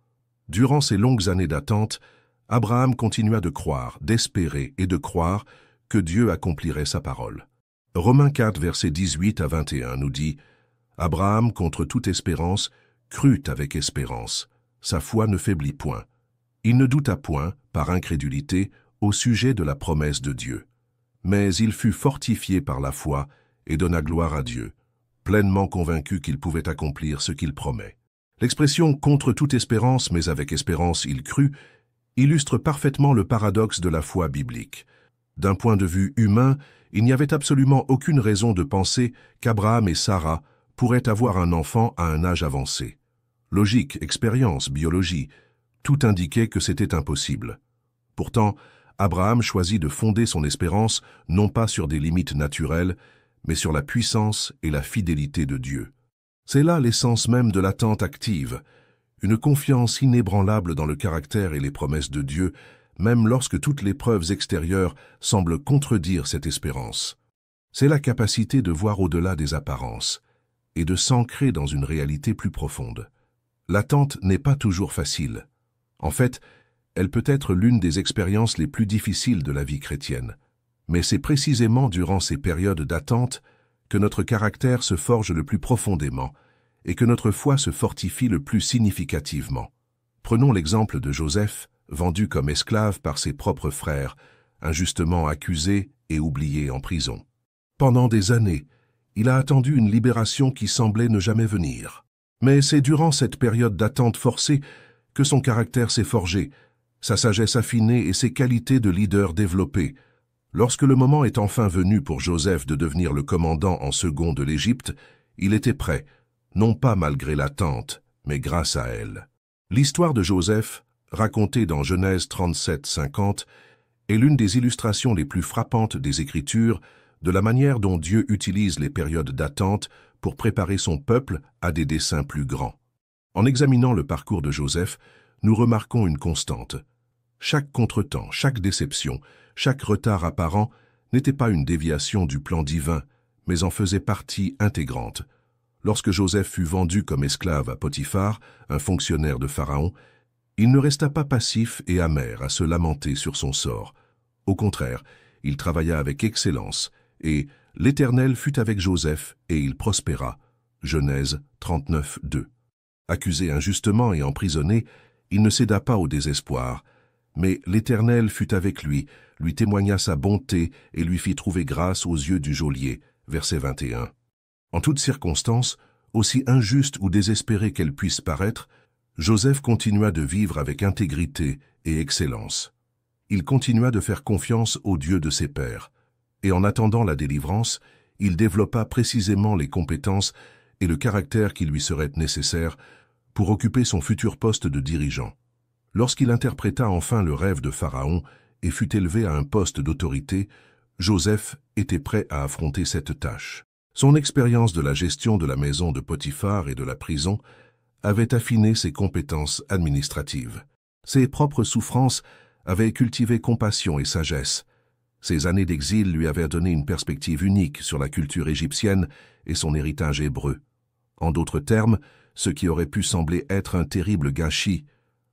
Durant ces longues années d'attente, Abraham continua de croire, d'espérer et de croire que Dieu accomplirait sa parole. Romains 4, versets 18 à 21 nous dit « Abraham, contre toute espérance, crut avec espérance. Sa foi ne faiblit point. Il ne douta point, par incrédulité, au sujet de la promesse de Dieu. Mais il fut fortifié par la foi et donna gloire à Dieu, pleinement convaincu qu'il pouvait accomplir ce qu'il promet. » L'expression « contre toute espérance, mais avec espérance il crut » illustre parfaitement le paradoxe de la foi biblique. D'un point de vue humain, il n'y avait absolument aucune raison de penser qu'Abraham et Sarah pourraient avoir un enfant à un âge avancé. Logique, expérience, biologie, tout indiquait que c'était impossible. Pourtant, Abraham choisit de fonder son espérance non pas sur des limites naturelles, mais sur la puissance et la fidélité de Dieu. C'est là l'essence même de l'attente active, une confiance inébranlable dans le caractère et les promesses de Dieu, même lorsque toutes les preuves extérieures semblent contredire cette espérance. C'est la capacité de voir au-delà des apparences et de s'ancrer dans une réalité plus profonde. L'attente n'est pas toujours facile. En fait, elle peut être l'une des expériences les plus difficiles de la vie chrétienne. Mais c'est précisément durant ces périodes d'attente que notre caractère se forge le plus profondément et que notre foi se fortifie le plus significativement. Prenons l'exemple de Joseph, vendu comme esclave par ses propres frères, injustement accusé et oublié en prison. Pendant des années, il a attendu une libération qui semblait ne jamais venir. Mais c'est durant cette période d'attente forcée que son caractère s'est forgé, sa sagesse affinée et ses qualités de leader développées. Lorsque le moment est enfin venu pour Joseph de devenir le commandant en second de l'Égypte, il était prêt, non pas malgré l'attente, mais grâce à elle. L'histoire de Joseph, racontée dans Genèse 37-50, est l'une des illustrations les plus frappantes des Écritures de la manière dont Dieu utilise les périodes d'attente pour préparer son peuple à des desseins plus grands. En examinant le parcours de Joseph, nous remarquons une constante. Chaque contretemps, chaque déception, chaque retard apparent n'était pas une déviation du plan divin, mais en faisait partie intégrante. Lorsque Joseph fut vendu comme esclave à Potiphar, un fonctionnaire de Pharaon, il ne resta pas passif et amer à se lamenter sur son sort. Au contraire, il travailla avec excellence, et l'Éternel fut avec Joseph, et il prospéra. Genèse 39:2. Accusé injustement et emprisonné, il ne céda pas au désespoir, mais l'Éternel fut avec lui témoigna sa bonté et lui fit trouver grâce aux yeux du geôlier. Verset 21. En toutes circonstances, aussi injustes ou désespérées qu'elles puissent paraître, Joseph continua de vivre avec intégrité et excellence. Il continua de faire confiance au Dieu de ses pères, et en attendant la délivrance, il développa précisément les compétences et le caractère qui lui seraient nécessaires pour occuper son futur poste de dirigeant. Lorsqu'il interpréta enfin le rêve de Pharaon et fut élevé à un poste d'autorité, Joseph était prêt à affronter cette tâche. Son expérience de la gestion de la maison de Potiphar et de la prison avait affiné ses compétences administratives. Ses propres souffrances avaient cultivé compassion et sagesse. Ses années d'exil lui avaient donné une perspective unique sur la culture égyptienne et son héritage hébreu. En d'autres termes, ce qui aurait pu sembler être un terrible gâchis,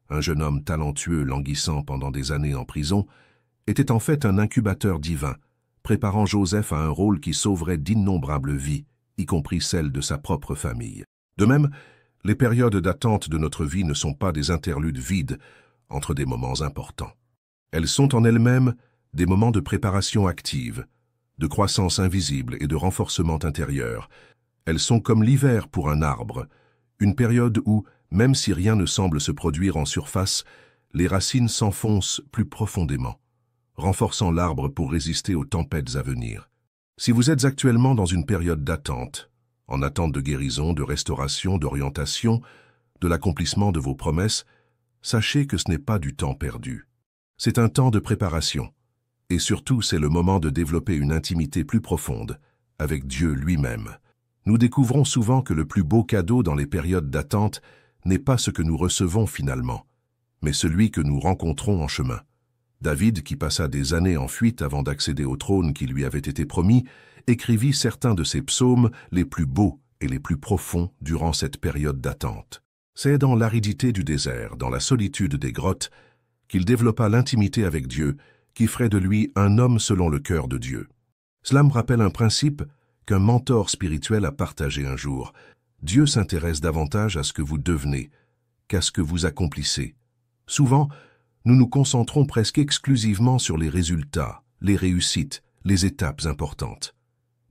un jeune homme talentueux languissant pendant des années en prison, était en fait un incubateur divin, préparant Joseph à un rôle qui sauverait d'innombrables vies, y compris celles de sa propre famille. De même, les périodes d'attente de notre vie ne sont pas des interludes vides entre des moments importants. Elles sont en elles-mêmes des moments de préparation active, de croissance invisible et de renforcement intérieur. Elles sont comme l'hiver pour un arbre, une période où, même si rien ne semble se produire en surface, les racines s'enfoncent plus profondément, renforçant l'arbre pour résister aux tempêtes à venir. Si vous êtes actuellement dans une période d'attente, en attente de guérison, de restauration, d'orientation, de l'accomplissement de vos promesses, sachez que ce n'est pas du temps perdu. C'est un temps de préparation, et surtout c'est le moment de développer une intimité plus profonde avec Dieu lui-même. Nous découvrons souvent que le plus beau cadeau dans les périodes d'attente n'est pas ce que nous recevons finalement, mais celui que nous rencontrons en chemin. David, qui passa des années en fuite avant d'accéder au trône qui lui avait été promis, écrivit certains de ses psaumes les plus beaux et les plus profonds durant cette période d'attente. C'est dans l'aridité du désert, dans la solitude des grottes, qu'il développa l'intimité avec Dieu, qui ferait de lui un homme selon le cœur de Dieu. Cela me rappelle un principe qu'un mentor spirituel a partagé un jour. Dieu s'intéresse davantage à ce que vous devenez qu'à ce que vous accomplissez. Souvent, nous nous concentrons presque exclusivement sur les résultats, les réussites, les étapes importantes.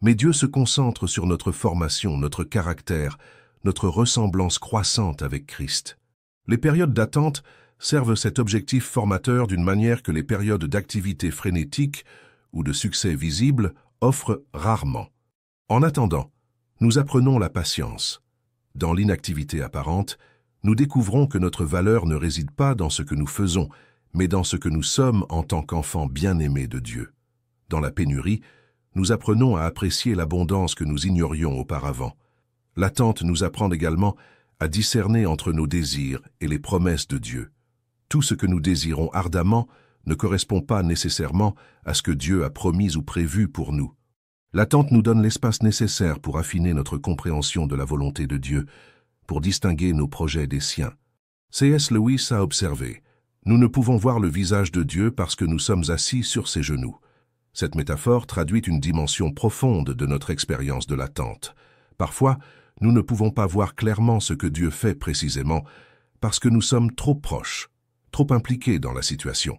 Mais Dieu se concentre sur notre formation, notre caractère, notre ressemblance croissante avec Christ. Les périodes d'attente servent cet objectif formateur d'une manière que les périodes d'activité frénétique ou de succès visible offrent rarement. En attendant, nous apprenons la patience. Dans l'inactivité apparente, nous découvrons que notre valeur ne réside pas dans ce que nous faisons, mais dans ce que nous sommes en tant qu'enfants bien-aimés de Dieu. Dans la pénurie, nous apprenons à apprécier l'abondance que nous ignorions auparavant. L'attente nous apprend également à discerner entre nos désirs et les promesses de Dieu. Tout ce que nous désirons ardemment ne correspond pas nécessairement à ce que Dieu a promis ou prévu pour nous. L'attente nous donne l'espace nécessaire pour affiner notre compréhension de la volonté de Dieu, pour distinguer nos projets des siens. C.S. Lewis a observé « Nous ne pouvons voir le visage de Dieu parce que nous sommes assis sur ses genoux ». Cette métaphore traduit une dimension profonde de notre expérience de l'attente. Parfois, nous ne pouvons pas voir clairement ce que Dieu fait précisément parce que nous sommes trop proches, trop impliqués dans la situation.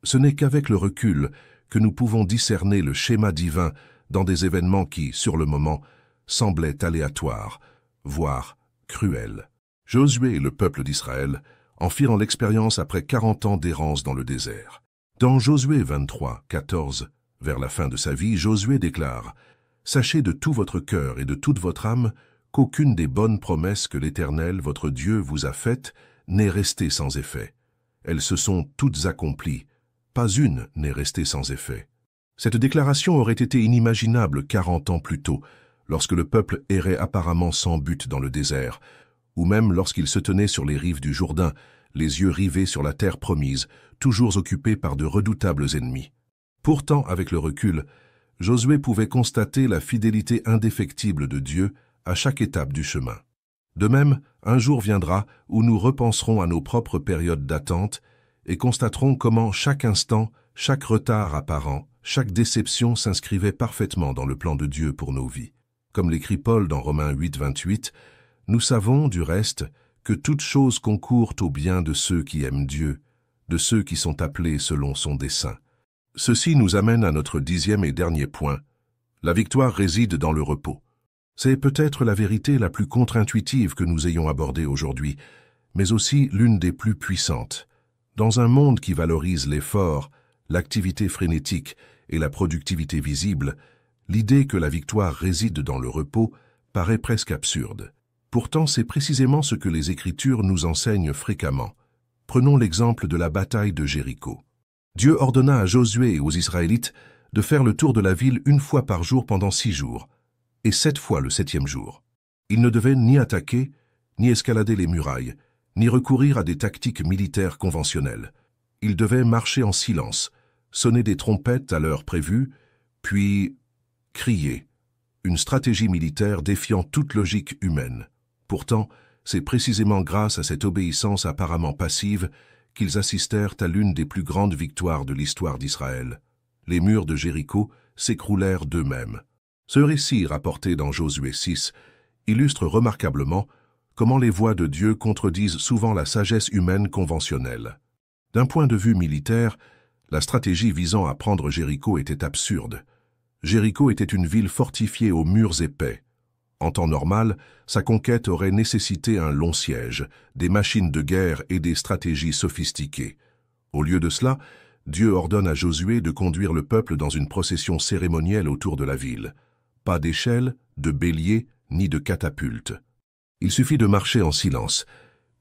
Ce n'est qu'avec le recul que nous pouvons discerner le schéma divin dans des événements qui, sur le moment, semblaient aléatoires, voire cruels. Josué et le peuple d'Israël en firent l'expérience après 40 ans d'errance dans le désert. Dans Josué 23, 14, vers la fin de sa vie, Josué déclare « Sachez de tout votre cœur et de toute votre âme qu'aucune des bonnes promesses que l'Éternel, votre Dieu, vous a faites n'est restée sans effet. Elles se sont toutes accomplies. Pas une n'est restée sans effet. » Cette déclaration aurait été inimaginable 40 ans plus tôt, lorsque le peuple errait apparemment sans but dans le désert, ou même lorsqu'il se tenait sur les rives du Jourdain, les yeux rivés sur la terre promise, toujours occupé par de redoutables ennemis. Pourtant, avec le recul, Josué pouvait constater la fidélité indéfectible de Dieu à chaque étape du chemin. De même, un jour viendra où nous repenserons à nos propres périodes d'attente et constaterons comment chaque instant, chaque retard apparent, chaque déception s'inscrivait parfaitement dans le plan de Dieu pour nos vies. Comme l'écrit Paul dans Romains 8, 28, « Nous savons, du reste, que toute chose concourt au bien de ceux qui aiment Dieu, de ceux qui sont appelés selon son dessein. » Ceci nous amène à notre 10e et dernier point. La victoire réside dans le repos. C'est peut-être la vérité la plus contre-intuitive que nous ayons abordée aujourd'hui, mais aussi l'une des plus puissantes. Dans un monde qui valorise l'effort, l'activité frénétique et la productivité visible, l'idée que la victoire réside dans le repos paraît presque absurde. Pourtant, c'est précisément ce que les Écritures nous enseignent fréquemment. Prenons l'exemple de la bataille de Jéricho. Dieu ordonna à Josué et aux Israélites de faire le tour de la ville une fois par jour pendant 6 jours, et 7 fois le 7e jour. Ils ne devaient ni attaquer, ni escalader les murailles, ni recourir à des tactiques militaires conventionnelles. Ils devaient marcher en silence, sonner des trompettes à l'heure prévue, puis crier, une stratégie militaire défiant toute logique humaine. Pourtant, c'est précisément grâce à cette obéissance apparemment passive qu'ils assistèrent à l'une des plus grandes victoires de l'histoire d'Israël. Les murs de Jéricho s'écroulèrent d'eux-mêmes. Ce récit, rapporté dans Josué 6, illustre remarquablement comment les voies de Dieu contredisent souvent la sagesse humaine conventionnelle. D'un point de vue militaire, la stratégie visant à prendre Jéricho était absurde. Jéricho était une ville fortifiée aux murs épais. En temps normal, sa conquête aurait nécessité un long siège, des machines de guerre et des stratégies sophistiquées. Au lieu de cela, Dieu ordonne à Josué de conduire le peuple dans une procession cérémonielle autour de la ville. Pas d'échelle, de bélier, ni de catapulte. Il suffit de marcher en silence,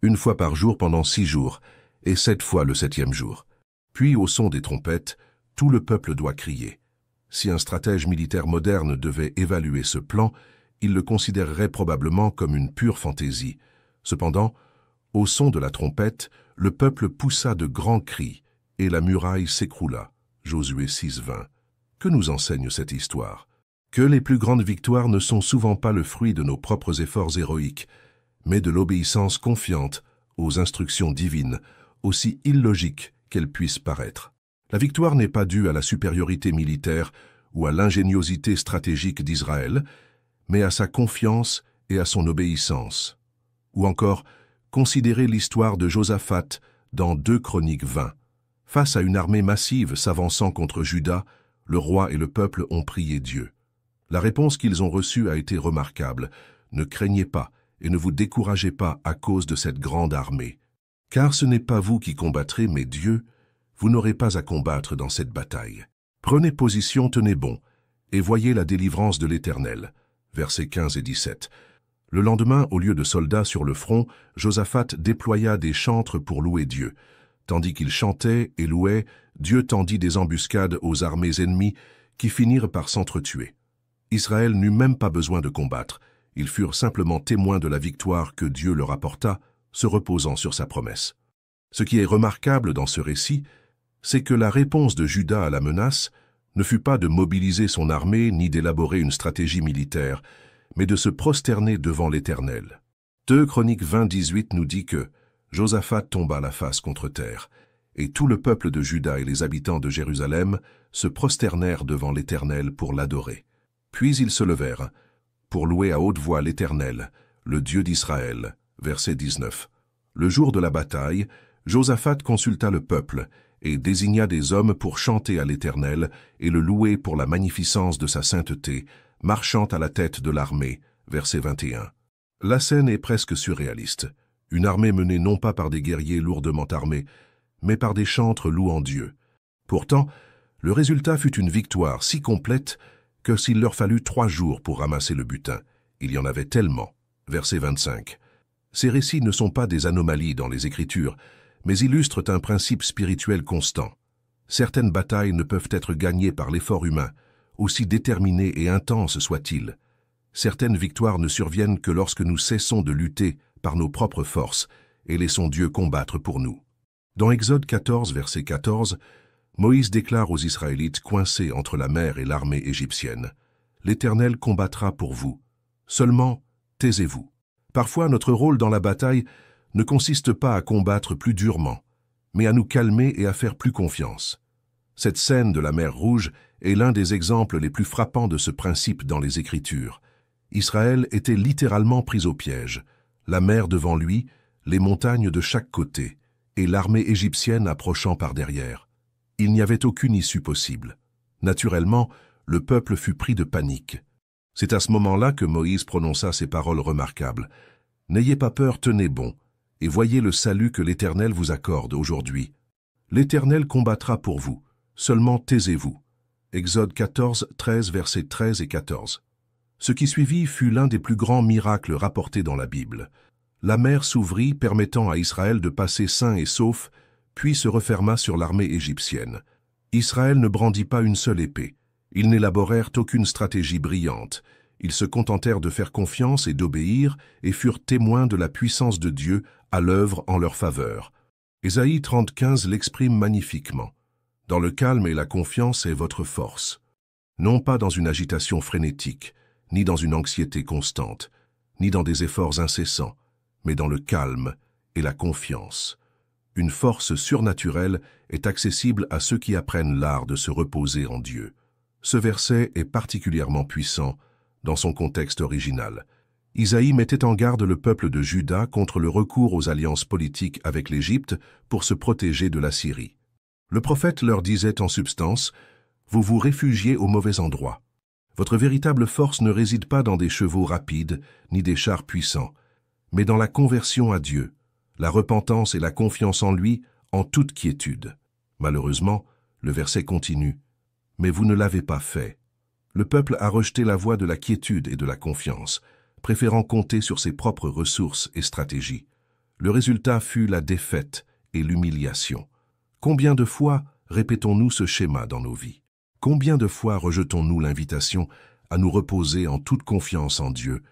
une fois par jour pendant 6 jours, et 7 fois le 7e jour. Puis, au son des trompettes, tout le peuple doit crier. Si un stratège militaire moderne devait évaluer ce plan, il le considérerait probablement comme une pure fantaisie. Cependant, au son de la trompette, le peuple poussa de grands cris, et la muraille s'écroula. Josué 6:20. Que nous enseigne cette histoire? Que les plus grandes victoires ne sont souvent pas le fruit de nos propres efforts héroïques, mais de l'obéissance confiante aux instructions divines, aussi illogiques qu'elles puissent paraître. La victoire n'est pas due à la supériorité militaire ou à l'ingéniosité stratégique d'Israël, mais à sa confiance et à son obéissance. Ou encore, considérez l'histoire de Josaphat dans 2 Chroniques 20. Face à une armée massive s'avançant contre Juda, le roi et le peuple ont prié Dieu. La réponse qu'ils ont reçue a été remarquable. Ne craignez pas et ne vous découragez pas à cause de cette grande armée. Car ce n'est pas vous qui combattrez, mais Dieu. Vous n'aurez pas à combattre dans cette bataille. Prenez position, tenez bon, et voyez la délivrance de l'Éternel. Versets 15 et 17. Le lendemain, au lieu de soldats sur le front, Josaphat déploya des chantres pour louer Dieu. Tandis qu'il chantait et louait, Dieu tendit des embuscades aux armées ennemies qui finirent par s'entretuer. Israël n'eut même pas besoin de combattre. Ils furent simplement témoins de la victoire que Dieu leur apporta, se reposant sur sa promesse. Ce qui est remarquable dans ce récit, c'est que la réponse de Juda à la menace ne fut pas de mobiliser son armée ni d'élaborer une stratégie militaire, mais de se prosterner devant l'Éternel. 2 Chroniques 20-18 nous dit que Josaphat tomba la face contre terre, et tout le peuple de Juda et les habitants de Jérusalem se prosternèrent devant l'Éternel pour l'adorer. Puis ils se levèrent pour louer à haute voix l'Éternel, le Dieu d'Israël. Verset 19. Le jour de la bataille, Josaphat consulta le peuple et désigna des hommes pour chanter à l'Éternel et le louer pour la magnificence de sa sainteté, marchant à la tête de l'armée. Verset 21. La scène est presque surréaliste. Une armée menée non pas par des guerriers lourdement armés, mais par des chantres louant Dieu. Pourtant, le résultat fut une victoire si complète que s'il leur fallut 3 jours pour ramasser le butin. Il y en avait tellement. Verset 25. Ces récits ne sont pas des anomalies dans les Écritures, mais illustrent un principe spirituel constant. Certaines batailles ne peuvent être gagnées par l'effort humain, aussi déterminé et intense soit-il. Certaines victoires ne surviennent que lorsque nous cessons de lutter par nos propres forces et laissons Dieu combattre pour nous. Dans Exode 14, verset 14, Moïse déclare aux Israélites coincés entre la mer et l'armée égyptienne: « L'Éternel combattra pour vous. Seulement, taisez-vous. » Parfois, notre rôle dans la bataille ne consiste pas à combattre plus durement, mais à nous calmer et à faire plus confiance. Cette scène de la mer Rouge est l'un des exemples les plus frappants de ce principe dans les Écritures. Israël était littéralement pris au piège, la mer devant lui, les montagnes de chaque côté, et l'armée égyptienne approchant par derrière. Il n'y avait aucune issue possible. Naturellement, le peuple fut pris de panique. C'est à ce moment-là que Moïse prononça ces paroles remarquables. « N'ayez pas peur, tenez bon, et voyez le salut que l'Éternel vous accorde aujourd'hui. L'Éternel combattra pour vous, seulement taisez-vous. » Exode 14, 13, versets 13 et 14. Ce qui suivit fut l'un des plus grands miracles rapportés dans la Bible. La mer s'ouvrit, permettant à Israël de passer sain et sauf, puis se referma sur l'armée égyptienne. Israël ne brandit pas une seule épée. Ils n'élaborèrent aucune stratégie brillante. Ils se contentèrent de faire confiance et d'obéir et furent témoins de la puissance de Dieu à l'œuvre en leur faveur. Ésaïe 30,15 l'exprime magnifiquement. « Dans le calme et la confiance est votre force. » Non pas dans une agitation frénétique, ni dans une anxiété constante, ni dans des efforts incessants, mais dans le calme et la confiance. Une force surnaturelle est accessible à ceux qui apprennent l'art de se reposer en Dieu. Ce verset est particulièrement puissant dans son contexte original. Isaïe mettait en garde le peuple de Juda contre le recours aux alliances politiques avec l'Égypte pour se protéger de la Syrie. Le prophète leur disait en substance: « Vous vous réfugiez au mauvais endroit. Votre véritable force ne réside pas dans des chevaux rapides ni des chars puissants, mais dans la conversion à Dieu, la repentance et la confiance en lui en toute quiétude. » Malheureusement, le verset continue: « Mais vous ne l'avez pas fait. » Le peuple a rejeté la voie de la quiétude et de la confiance, préférant compter sur ses propres ressources et stratégies. Le résultat fut la défaite et l'humiliation. Combien de fois répétons-nous ce schéma dans nos vies? Combien de fois rejetons-nous l'invitation à nous reposer en toute confiance en Dieu,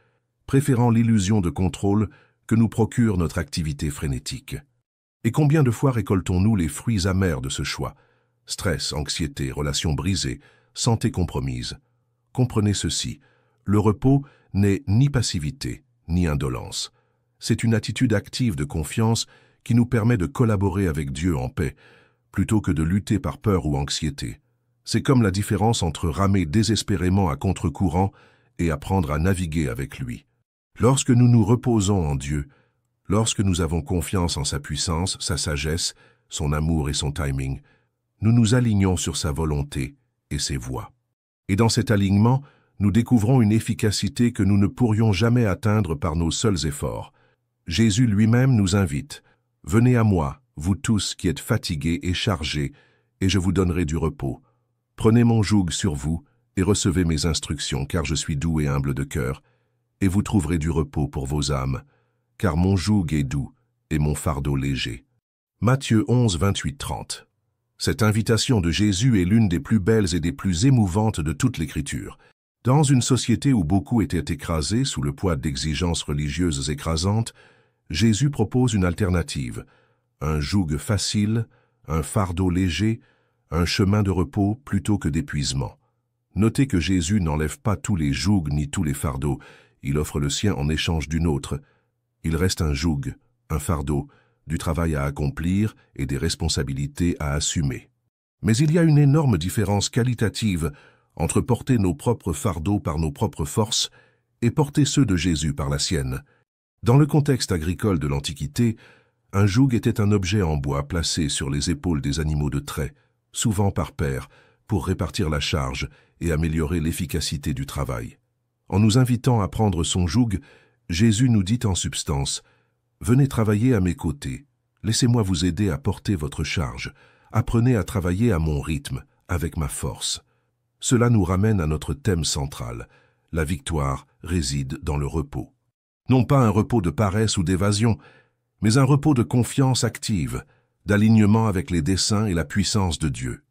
préférant l'illusion de contrôle que nous procure notre activité frénétique? Et combien de fois récoltons-nous les fruits amers de ce choix? Stress, anxiété, relations brisées, santé compromise. Comprenez ceci, le repos n'est ni passivité, ni indolence. C'est une attitude active de confiance qui nous permet de collaborer avec Dieu en paix, plutôt que de lutter par peur ou anxiété. C'est comme la différence entre ramer désespérément à contre-courant et apprendre à naviguer avec lui. Lorsque nous nous reposons en Dieu, lorsque nous avons confiance en sa puissance, sa sagesse, son amour et son timing, nous nous alignons sur sa volonté et ses voies. Et dans cet alignement, nous découvrons une efficacité que nous ne pourrions jamais atteindre par nos seuls efforts. Jésus lui-même nous invite: « Venez à moi, vous tous qui êtes fatigués et chargés, et je vous donnerai du repos. Prenez mon joug sur vous et recevez mes instructions, car je suis doux et humble de cœur, et vous trouverez du repos pour vos âmes, car mon joug est doux et mon fardeau léger. » Matthieu 11, 28-30. Cette invitation de Jésus est l'une des plus belles et des plus émouvantes de toute l'Écriture. Dans une société où beaucoup étaient écrasés sous le poids d'exigences religieuses écrasantes, Jésus propose une alternative, un joug facile, un fardeau léger, un chemin de repos plutôt que d'épuisement. Notez que Jésus n'enlève pas tous les jougs ni tous les fardeaux, il offre le sien en échange d'une autre. Il reste un joug, un fardeau, du travail à accomplir et des responsabilités à assumer. Mais il y a une énorme différence qualitative entre porter nos propres fardeaux par nos propres forces et porter ceux de Jésus par la sienne. Dans le contexte agricole de l'Antiquité, un joug était un objet en bois placé sur les épaules des animaux de trait, souvent par paire, pour répartir la charge et améliorer l'efficacité du travail. En nous invitant à prendre son joug, Jésus nous dit en substance « Venez travailler à mes côtés, laissez-moi vous aider à porter votre charge, apprenez à travailler à mon rythme, avec ma force. » Cela nous ramène à notre thème central, la victoire réside dans le repos. Non pas un repos de paresse ou d'évasion, mais un repos de confiance active, d'alignement avec les desseins et la puissance de Dieu.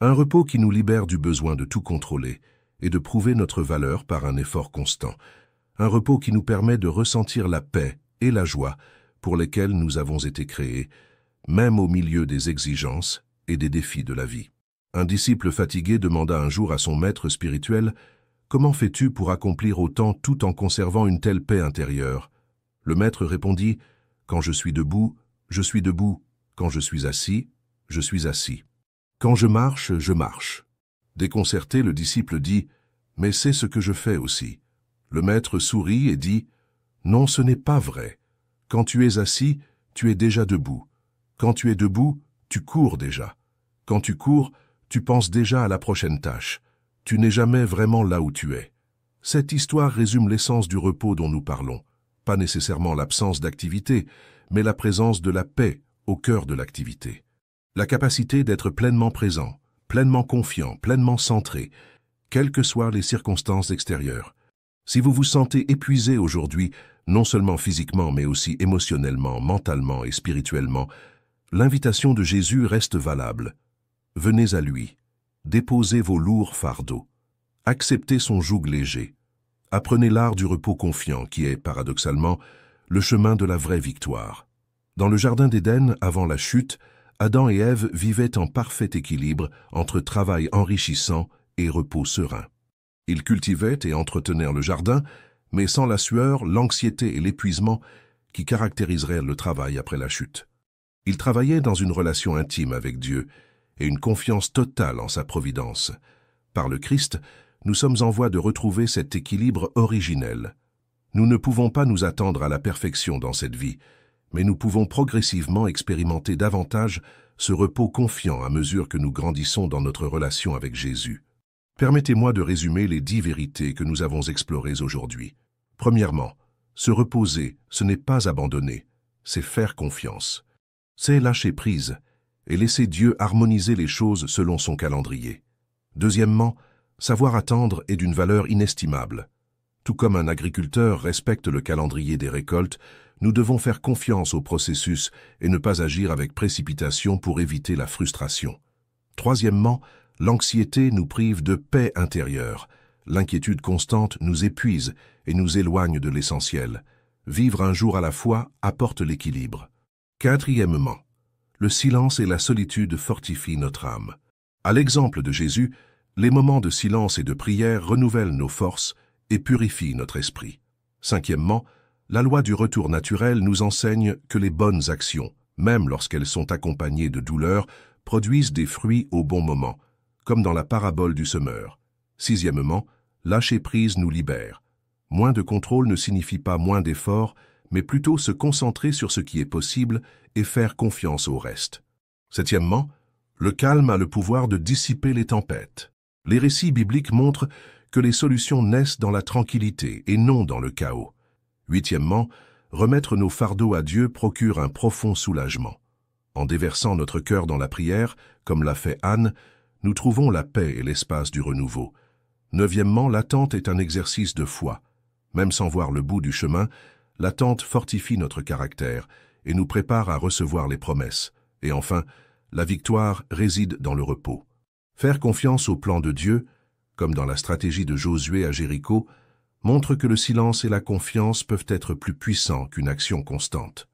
Un repos qui nous libère du besoin de tout contrôler et de prouver notre valeur par un effort constant. Un repos qui nous permet de ressentir la paix et la joie pour lesquelles nous avons été créés, même au milieu des exigences et des défis de la vie. Un disciple fatigué demanda un jour à son maître spirituel « Comment fais-tu pour accomplir autant tout en conservant une telle paix intérieure ?» Le maître répondit « Quand je suis debout, je suis debout. Quand je suis assis, je suis assis. Quand je marche, je marche. » Déconcerté, le disciple dit « Mais c'est ce que je fais aussi. » Le maître sourit et dit « Non, ce n'est pas vrai. Quand tu es assis, tu es déjà debout. Quand tu es debout, tu cours déjà. Quand tu cours, tu penses déjà à la prochaine tâche. Tu n'es jamais vraiment là où tu es. » Cette histoire résume l'essence du repos dont nous parlons. Pas nécessairement l'absence d'activité, mais la présence de la paix au cœur de l'activité. La capacité d'être pleinement présent, pleinement confiant, pleinement centré, quelles que soient les circonstances extérieures. Si vous vous sentez épuisé aujourd'hui, non seulement physiquement mais aussi émotionnellement, mentalement et spirituellement, l'invitation de Jésus reste valable. Venez à lui, déposez vos lourds fardeaux, acceptez son joug léger, apprenez l'art du repos confiant qui est, paradoxalement, le chemin de la vraie victoire. Dans le jardin d'Éden, avant la chute, Adam et Ève vivaient en parfait équilibre entre travail enrichissant et repos serein. Ils cultivaient et entretenaient le jardin, mais sans la sueur, l'anxiété et l'épuisement qui caractériseraient le travail après la chute. Ils travaillaient dans une relation intime avec Dieu et une confiance totale en sa providence. Par le Christ, nous sommes en voie de retrouver cet équilibre originel. Nous ne pouvons pas nous attendre à la perfection dans cette vie, mais nous pouvons progressivement expérimenter davantage ce repos confiant à mesure que nous grandissons dans notre relation avec Jésus. Permettez-moi de résumer les 10 vérités que nous avons explorées aujourd'hui. Premièrement, se reposer, ce n'est pas abandonner, c'est faire confiance. C'est lâcher prise et laisser Dieu harmoniser les choses selon son calendrier. Deuxièmement, savoir attendre est d'une valeur inestimable. Tout comme un agriculteur respecte le calendrier des récoltes, nous devons faire confiance au processus et ne pas agir avec précipitation pour éviter la frustration. Troisièmement, l'anxiété nous prive de paix intérieure. L'inquiétude constante nous épuise et nous éloigne de l'essentiel. Vivre un jour à la fois apporte l'équilibre. Quatrièmement, le silence et la solitude fortifient notre âme. À l'exemple de Jésus, les moments de silence et de prière renouvellent nos forces et purifient notre esprit. Cinquièmement, la loi du retour naturel nous enseigne que les bonnes actions, même lorsqu'elles sont accompagnées de douleur, produisent des fruits au bon moment, comme dans la parabole du semeur. Sixièmement, lâcher prise nous libère. Moins de contrôle ne signifie pas moins d'efforts, mais plutôt se concentrer sur ce qui est possible et faire confiance au reste. Septièmement, le calme a le pouvoir de dissiper les tempêtes. Les récits bibliques montrent que les solutions naissent dans la tranquillité et non dans le chaos. Huitièmement, remettre nos fardeaux à Dieu procure un profond soulagement. En déversant notre cœur dans la prière, comme l'a fait Anne, nous trouvons la paix et l'espace du renouveau. Neuvièmement, l'attente est un exercice de foi. Même sans voir le bout du chemin, l'attente fortifie notre caractère et nous prépare à recevoir les promesses. Et enfin, la victoire réside dans le repos. Faire confiance au plan de Dieu, comme dans la stratégie de Josué à Jéricho, montre que le silence et la confiance peuvent être plus puissants qu'une action constante.